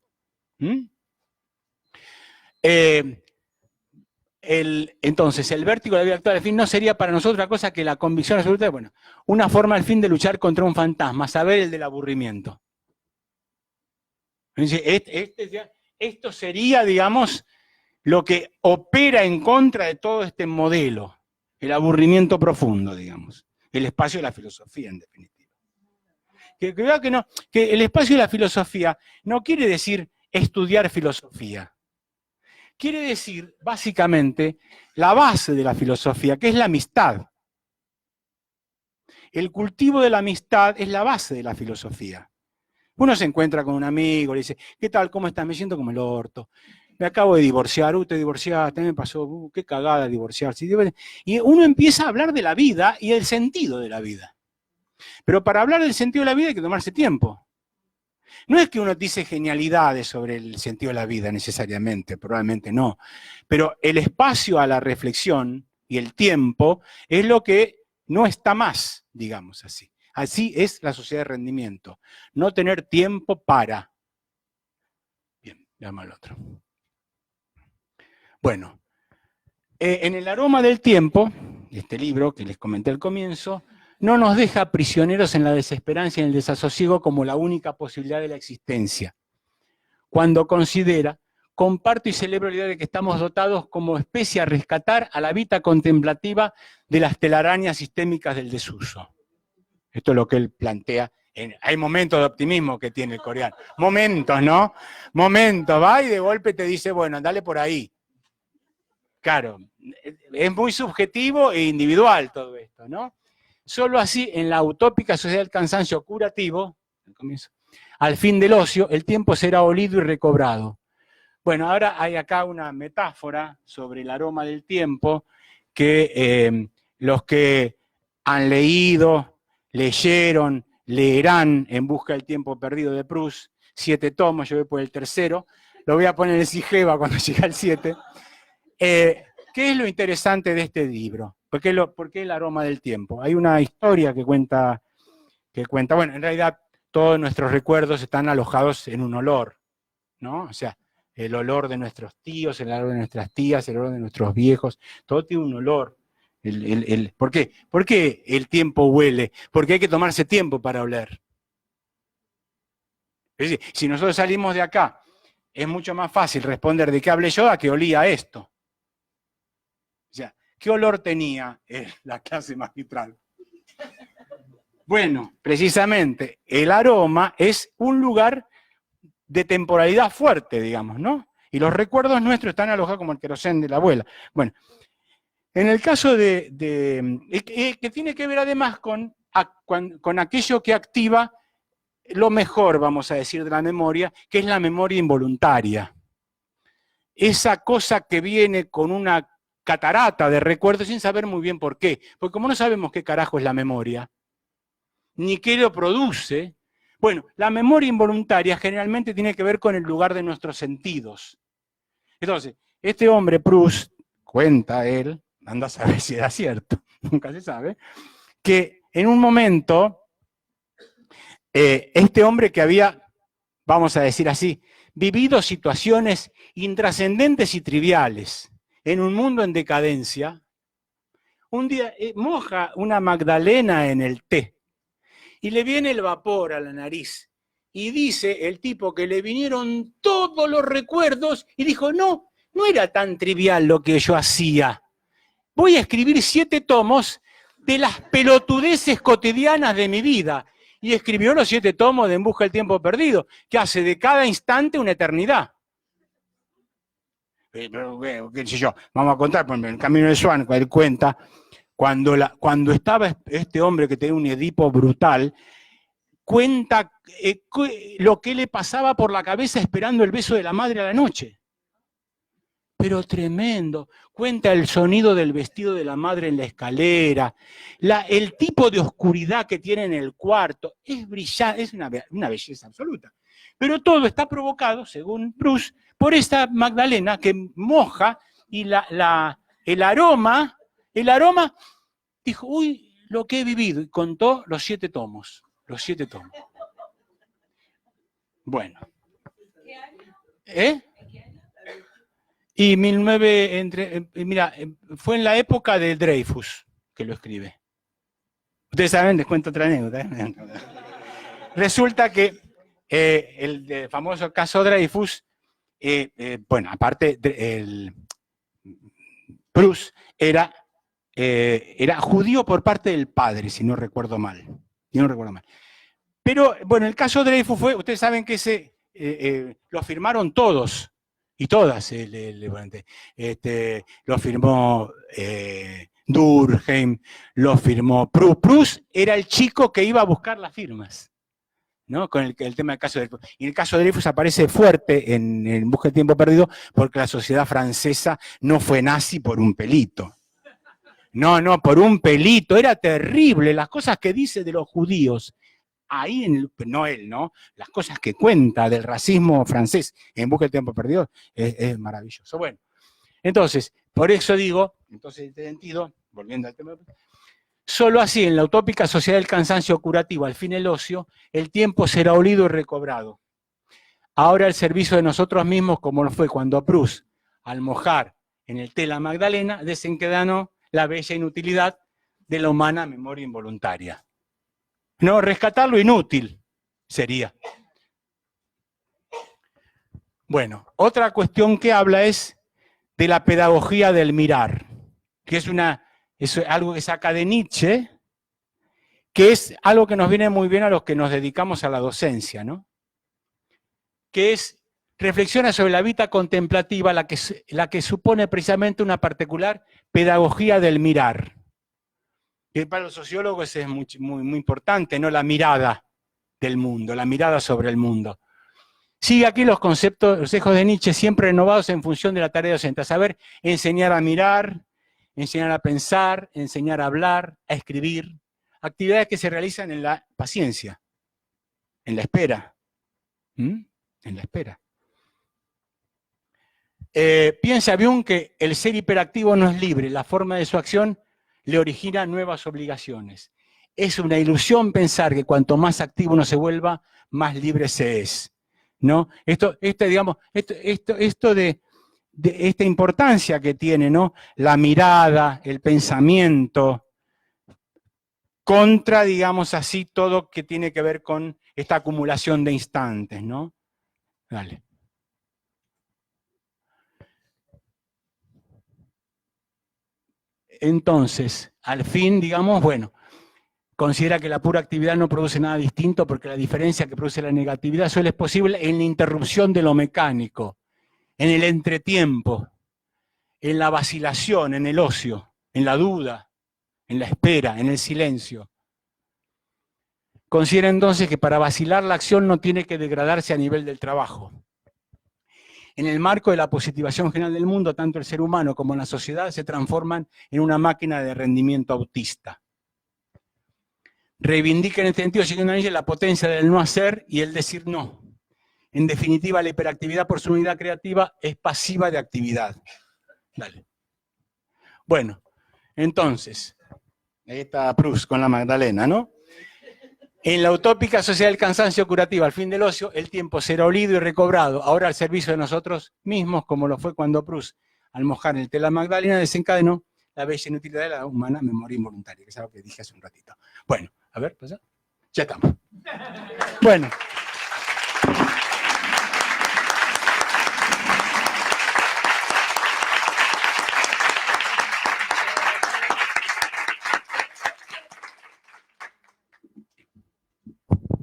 Entonces, el vértigo de la vida actual, al fin, no sería para nosotros otra cosa que la convicción absoluta de, bueno, una forma al fin de luchar contra un fantasma, saber el del aburrimiento. Esto sería, digamos, lo que opera en contra de todo este modelo, el aburrimiento profundo, digamos, el espacio de la filosofía, en definitiva. Que el espacio de la filosofía no quiere decir estudiar filosofía. Quiere decir, básicamente, la base de la filosofía, que es la amistad. El cultivo de la amistad es la base de la filosofía. Uno se encuentra con un amigo, le dice, ¿qué tal? ¿Cómo estás? Me siento como el orto. Me acabo de divorciar, te divorciaste, me pasó, qué cagada divorciarse. Y uno empieza a hablar de la vida y el sentido de la vida. Pero para hablar del sentido de la vida hay que tomarse tiempo. No es que uno dice genialidades sobre el sentido de la vida necesariamente, probablemente no. Pero el espacio a la reflexión y el tiempo es lo que no está más, digamos así. Así es la sociedad de rendimiento. No tener tiempo para. Bien, veamos al otro. Bueno, en el aroma del tiempo, este libro que les comenté al comienzo, no nos deja prisioneros en la desesperanza y en el desasosiego como la única posibilidad de la existencia. Cuando considera, comparto y celebro la idea de que estamos dotados como especie a rescatar a la vida contemplativa de las telarañas sistémicas del desuso. Esto es lo que él plantea Hay momentos de optimismo que tiene el coreano. Momentos, ¿no? Momentos, va y de golpe te dice, bueno, andale por ahí. Claro, es muy subjetivo e individual todo esto, ¿no? Solo así, en la utópica sociedad del cansancio curativo, al fin del ocio, el tiempo será olido y recobrado. Bueno, ahora hay acá una metáfora sobre el aroma del tiempo que los que han leído, leyeron, leerán En busca del tiempo perdido de Proust, 7 tomos, yo voy por el tercero, lo voy a poner en el Sigeva cuando llegue al 7. ¿Qué es lo interesante de este libro? ¿Por qué el aroma del tiempo? Hay una historia que cuenta, bueno, en realidad todos nuestros recuerdos están alojados en un olor, ¿no? O sea, el olor de nuestros tíos, el olor de nuestras tías, el olor de nuestros viejos, todo tiene un olor. ¿Por qué? ¿Por qué el tiempo huele? Porque hay que tomarse tiempo para oler. Es decir, si nosotros salimos de acá, es mucho más fácil responder de qué hablé yo a que olía esto. O sea, ¿qué olor tenía la clase magistral? Bueno, precisamente, el aroma es un lugar de temporalidad fuerte, digamos, ¿no? Y los recuerdos nuestros están alojados como el querosén de la abuela. Bueno, en el caso que tiene que ver además con aquello que activa lo mejor, vamos a decir, de la memoria, que es la memoria involuntaria. Esa cosa que viene con una catarata de recuerdos sin saber muy bien por qué. Porque como no sabemos qué carajo es la memoria, ni qué lo produce, bueno, la memoria involuntaria generalmente tiene que ver con el lugar de nuestros sentidos. Entonces, este hombre, Proust, cuenta él, anda a saber si era cierto, nunca se sabe, que en un momento, este hombre que había, vamos a decir así, vivido situaciones intrascendentes y triviales en un mundo en decadencia, un día moja una magdalena en el té y le viene el vapor a la nariz. Y dice el tipo que le vinieron todos los recuerdos y dijo, no era tan trivial lo que yo hacía. Voy a escribir 7 tomos de las pelotudeces cotidianas de mi vida. Y escribió los 7 tomos de En busca del tiempo perdido, que hace de cada instante una eternidad. Pero, qué sé yo, vamos a contar, por ejemplo, en el Camino de Swan, él cuenta, cuando estaba este hombre que tenía un Edipo brutal, cuenta lo que le pasaba por la cabeza esperando el beso de la madre a la noche. Pero tremendo. Cuenta el sonido del vestido de la madre en la escalera, el tipo de oscuridad que tiene en el cuarto. Es brillante, es una belleza absoluta. Pero todo está provocado, según Proust, por esta Magdalena que moja y el aroma, dijo, uy, lo que he vivido. Y contó los 7 tomos. Los 7 tomos. Bueno. Y mira, fue en la época de Dreyfus que lo escribe. Ustedes saben, les cuento otra anécdota. Resulta que el famoso caso Dreyfus, bueno, aparte, Proust era judío por parte del padre, si no recuerdo mal. Pero, bueno, el caso Dreyfus fue, ustedes saben que lo firmaron todos y todas. Lo firmó Durkheim, lo firmó Proust. Proust era el chico que iba a buscar las firmas, ¿no? Con el tema del caso de Dreyfus. Y el caso de Dreyfus aparece fuerte en Busca del tiempo perdido porque la sociedad francesa no fue nazi por un pelito. No, por un pelito. Era terrible las cosas que dice de los judíos. Ahí, no él, ¿no? Las cosas que cuenta del racismo francés en Busca del tiempo perdido es maravilloso. Bueno, entonces, por eso digo, entonces en este sentido, volviendo al tema, solo así, en la utópica sociedad del cansancio curativo, al fin el ocio, el tiempo será olido y recobrado. Ahora al servicio de nosotros mismos, como lo fue cuando Proust, al mojar en el té la Magdalena, desencadenó la bella inutilidad de la humana memoria involuntaria. No, rescatar lo inútil sería. Bueno, otra cuestión que habla es de la pedagogía del mirar, que es algo que saca de Nietzsche, que es algo que nos viene muy bien a los que nos dedicamos a la docencia, ¿no? Que es, reflexiona sobre la vida contemplativa, la que supone precisamente una particular pedagogía del mirar. Que para los sociólogos es muy, muy importante, ¿no? La mirada del mundo, la mirada sobre el mundo. Sigue aquí los conceptos, los ejos de Nietzsche siempre renovados en función de la tarea docente, a saber, enseñar a mirar, enseñar a pensar, enseñar a hablar, a escribir, actividades que se realizan en la paciencia, en la espera. En la espera. Piensa Byung que el ser hiperactivo no es libre, la forma de su acción le origina nuevas obligaciones. Es una ilusión pensar que cuanto más activo uno se vuelva, más libre se es, ¿no? Esto de esta importancia que tiene, ¿no? La mirada, el pensamiento, contra, digamos así, todo que tiene que ver con esta acumulación de instantes, ¿no? Dale. Entonces, al fin, digamos, bueno, considera que la pura actividad no produce nada distinto porque la diferencia que produce la negatividad solo es posible en la interrupción de lo mecánico, en el entretiempo, en la vacilación, en el ocio, en la duda, en la espera, en el silencio. Considera entonces que para vacilar la acción no tiene que degradarse a nivel del trabajo. En el marco de la positivación general del mundo, tanto el ser humano como la sociedad se transforman en una máquina de rendimiento autista. Reivindica en este sentido, siguiendo a Nietzsche, la potencia del no hacer y el decir no. En definitiva, la hiperactividad por su unidad creativa es pasiva de actividad. Dale. Bueno, entonces, ahí está Proust con la Magdalena, ¿no? En la utópica sociedad del cansancio curativa, al fin del ocio, el tiempo será olido y recobrado, ahora al servicio de nosotros mismos, como lo fue cuando Proust, al mojar el té de la Magdalena, desencadenó la bella inutilidad de la humana memoria involuntaria, que es algo que dije hace un ratito. Bueno, a ver, pasa. Ya estamos. Bueno.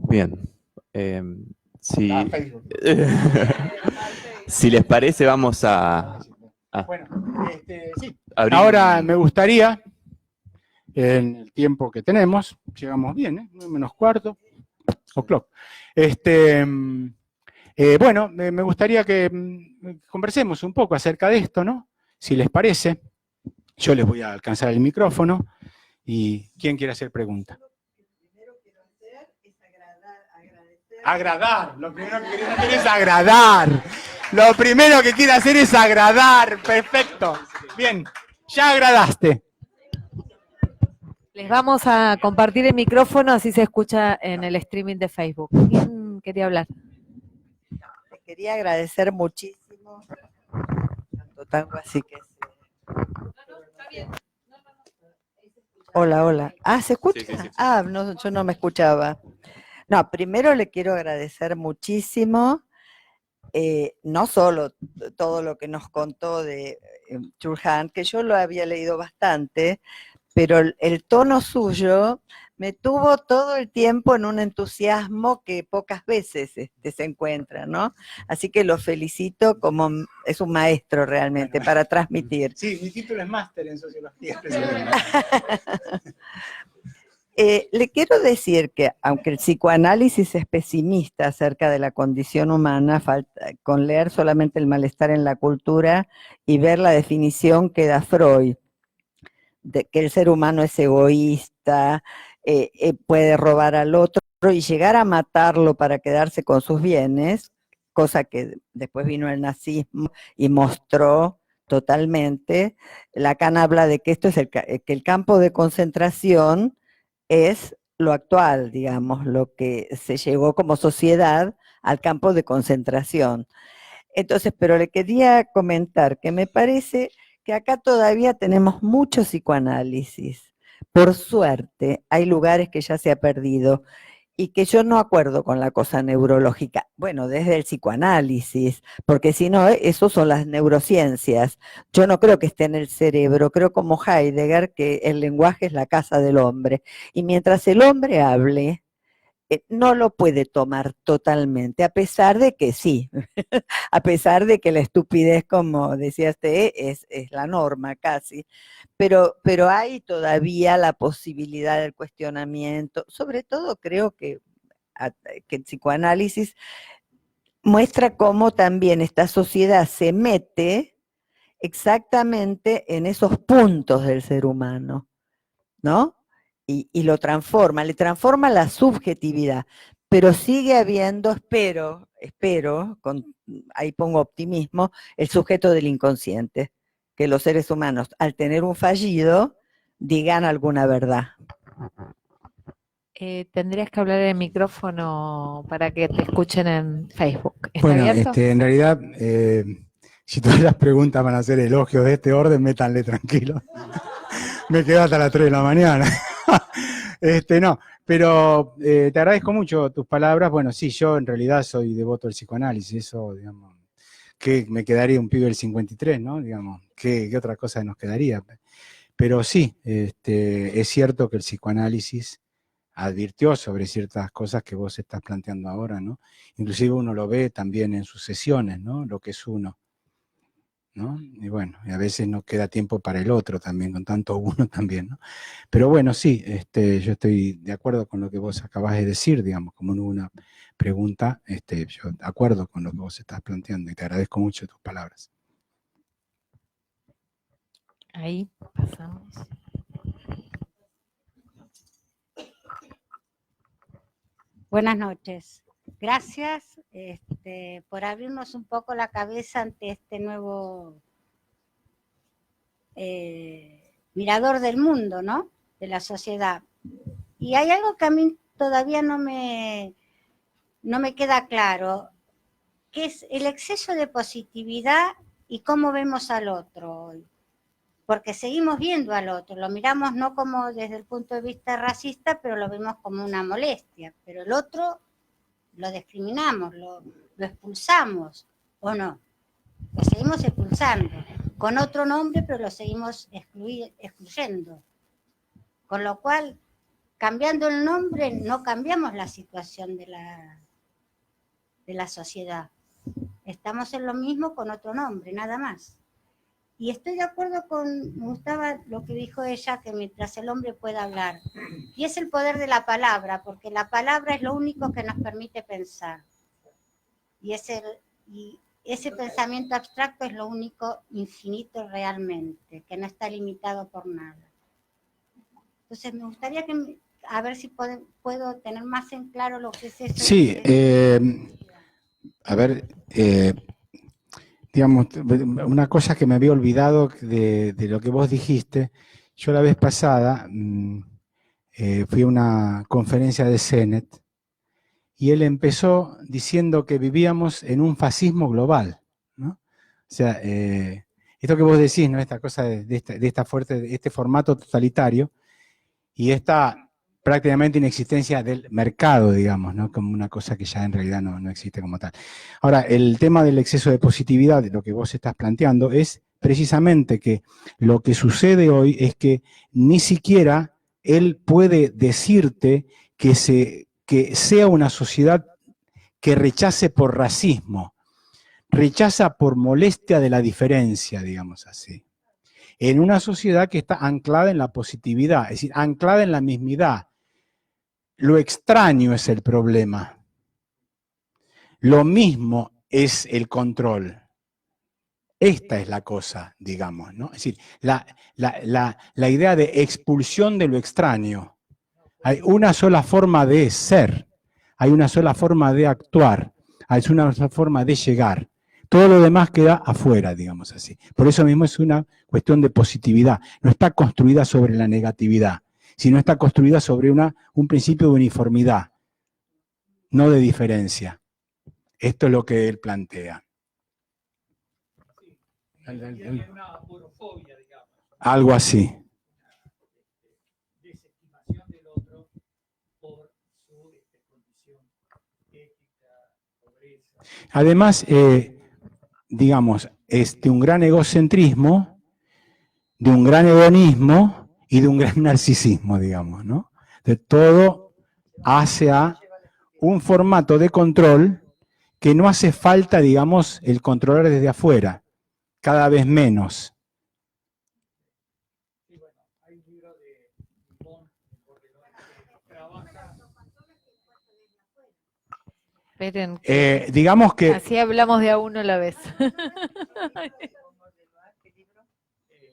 Bien. Si, si les parece, vamos a Bueno, sí. abrir. Ahora me gustaría, en el tiempo que tenemos, llegamos bien, ¿eh? 9:45, o'clock. Bueno, me gustaría que conversemos un poco acerca de esto, ¿no? Si les parece, yo les voy a alcanzar el micrófono y ¿quién quiere hacer pregunta? Agradar, lo primero que quiere hacer es agradar. Lo primero que quiere hacer es agradar, perfecto. Bien, ya agradaste. Les vamos a compartir el micrófono, así se escucha en el streaming de Facebook. ¿Quién quería hablar? Te quería agradecer muchísimo. Tanto tango, así que Hola, hola. Ah, ¿se escucha? Sí, sí, sí. Ah, no, yo no me escuchaba. No, primero le quiero agradecer muchísimo, no solo todo lo que nos contó de Churhan, que yo lo había leído bastante, pero el tono suyo me tuvo todo el tiempo en un entusiasmo que pocas veces se encuentra, ¿no? Así que lo felicito, como es un maestro realmente para transmitir. Sí, mi título es máster en sociología. Le quiero decir que, aunque el psicoanálisis es pesimista acerca de la condición humana, con leer solamente el malestar en la cultura y ver la definición que da Freud, de que el ser humano es egoísta, puede robar al otro y llegar a matarlo para quedarse con sus bienes, cosa que después vino el nazismo y mostró totalmente. Lacan habla de que esto es que el campo de concentración es lo actual, digamos, lo que se llegó como sociedad al campo de concentración. Entonces, pero le quería comentar que me parece que acá todavía tenemos mucho psicoanálisis. Por suerte, hay lugares que ya se ha perdido. y que yo no acuerdo con la cosa neurológica. Bueno, desde el psicoanálisis, porque si no, eso son las neurociencias. Yo no creo que esté en el cerebro, creo como Heidegger que el lenguaje es la casa del hombre. Y mientras el hombre hable, no lo puede tomar totalmente, a pesar de que sí, a pesar de que la estupidez, como decía usted, es la norma casi, pero hay todavía la posibilidad del cuestionamiento, sobre todo creo que el psicoanálisis muestra cómo también esta sociedad se mete exactamente en esos puntos del ser humano, ¿no? Y lo transforma, le transforma la subjetividad, pero sigue habiendo, espero, ahí pongo optimismo, el sujeto del inconsciente, que los seres humanos, al tener un fallido, digan alguna verdad. Tendrías que hablar en el micrófono para que te escuchen en Facebook. ¿Está Bueno, abierto? en realidad, si todas las preguntas van a ser elogios de este orden, métanle tranquilo. Me quedo hasta las 3 de la mañana. No, pero te agradezco mucho tus palabras. Bueno, sí, yo en realidad soy devoto del psicoanálisis, eso, digamos, que me quedaría un pibe del 53, ¿no? Digamos, ¿qué otra cosa nos quedaría? Pero sí, es cierto que el psicoanálisis advirtió sobre ciertas cosas que vos estás planteando ahora, ¿no? Inclusive uno lo ve también en sus sesiones, ¿no? Lo que es uno, ¿no? Y bueno, y a veces no queda tiempo para el otro también, con tanto uno también, ¿no? Pero bueno, sí, yo estoy de acuerdo con lo que vos acabás de decir, digamos, como no hubo una pregunta, yo de acuerdo con lo que vos estás planteando y te agradezco mucho tus palabras. Ahí pasamos. Buenas noches. Gracias por abrirnos un poco la cabeza ante este nuevo mirador del mundo, ¿no? De la sociedad. Y hay algo que a mí todavía no me queda claro, que es el exceso de positividad y cómo vemos al otro hoy. Porque seguimos viendo al otro, lo miramos no como desde el punto de vista racista, pero lo vemos como una molestia. Pero el otro lo discriminamos, lo expulsamos, ¿o no? Lo seguimos expulsando, con otro nombre, pero lo seguimos excluyendo. Con lo cual, cambiando el nombre, no cambiamos la situación de la sociedad. Estamos en lo mismo con otro nombre, nada más. Y estoy de acuerdo me gustaba lo que dijo ella, que mientras el hombre pueda hablar. Y es el poder de la palabra, porque la palabra es lo único que nos permite pensar. Y ese pensamiento abstracto es lo único infinito realmente, que no está limitado por nada. Entonces me gustaría a ver si puedo tener más en claro lo que es eso. Sí, a ver, digamos, una cosa que me había olvidado de lo que vos dijiste, yo la vez pasada fui a una conferencia de CENET y él empezó diciendo que vivíamos en un fascismo global, ¿no? O sea, esto que vos decís, ¿no? Esta cosa de este formato totalitario y esta prácticamente inexistencia del mercado, digamos, ¿no? Como una cosa que ya en realidad no existe como tal. Ahora, el tema del exceso de positividad, de lo que vos estás planteando, es precisamente que lo que sucede hoy es que ni siquiera él puede decirte que sea una sociedad que rechace por racismo, rechaza por molestia de la diferencia, digamos así. En una sociedad que está anclada en la positividad, es decir, anclada en la mismidad. Lo extraño es el problema. Lo mismo es el control. Esta es la cosa, digamos, ¿no? Es decir, la idea de expulsión de lo extraño. Hay una sola forma de ser, hay una sola forma de actuar, hay una sola forma de llegar. Todo lo demás queda afuera, digamos así. Por eso mismo es una cuestión de positividad. No está construida sobre la negatividad, sino está construida sobre un principio de uniformidad, no de diferencia. Esto es lo que él plantea. Algo así. Además, digamos, es de un gran egocentrismo, de un gran hedonismo y de un gran narcisismo, digamos, ¿no? De todo hacia un formato de control que no hace falta, digamos, el controlar desde afuera, cada vez menos. Esperen, Digamos que así hablamos de a uno a la vez.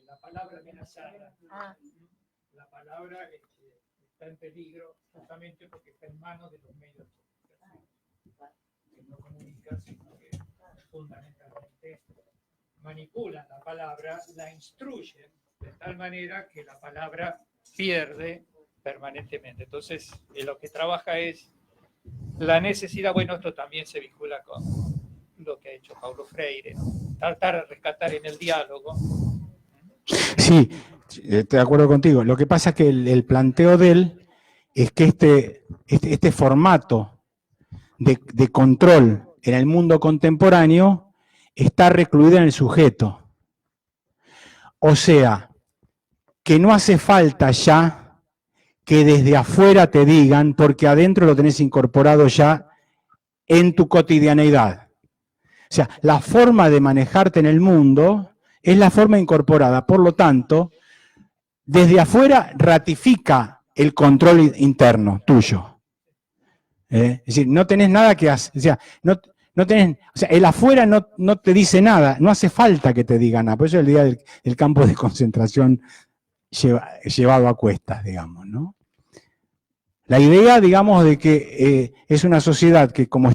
La palabra amenazada. La palabra está en peligro justamente porque está en manos de los medios de comunicación. Que no comunican, sino que fundamentalmente manipulan la palabra, la instruyen de tal manera que la palabra pierde permanentemente. Entonces, lo que trabaja es la necesidad, bueno, esto también se vincula con lo que ha hecho Paulo Freire, ¿no? Tratar de rescatar en el diálogo. sí, estoy de acuerdo contigo. Lo que pasa es que el planteo de él es que este formato de control en el mundo contemporáneo está recluido en el sujeto. O sea, que no hace falta ya que desde afuera te digan, porque adentro lo tenés incorporado ya en tu cotidianeidad. O sea, la forma de manejarte en el mundo es la forma incorporada. Por lo tanto, desde afuera ratifica el control interno tuyo. Es decir, no tenés nada que hacer. O sea, el afuera no te dice nada, no hace falta que te diga nada. Por eso el día del campo de concentración llevado a cuestas, digamos, ¿no? La idea, digamos, de que es una sociedad que como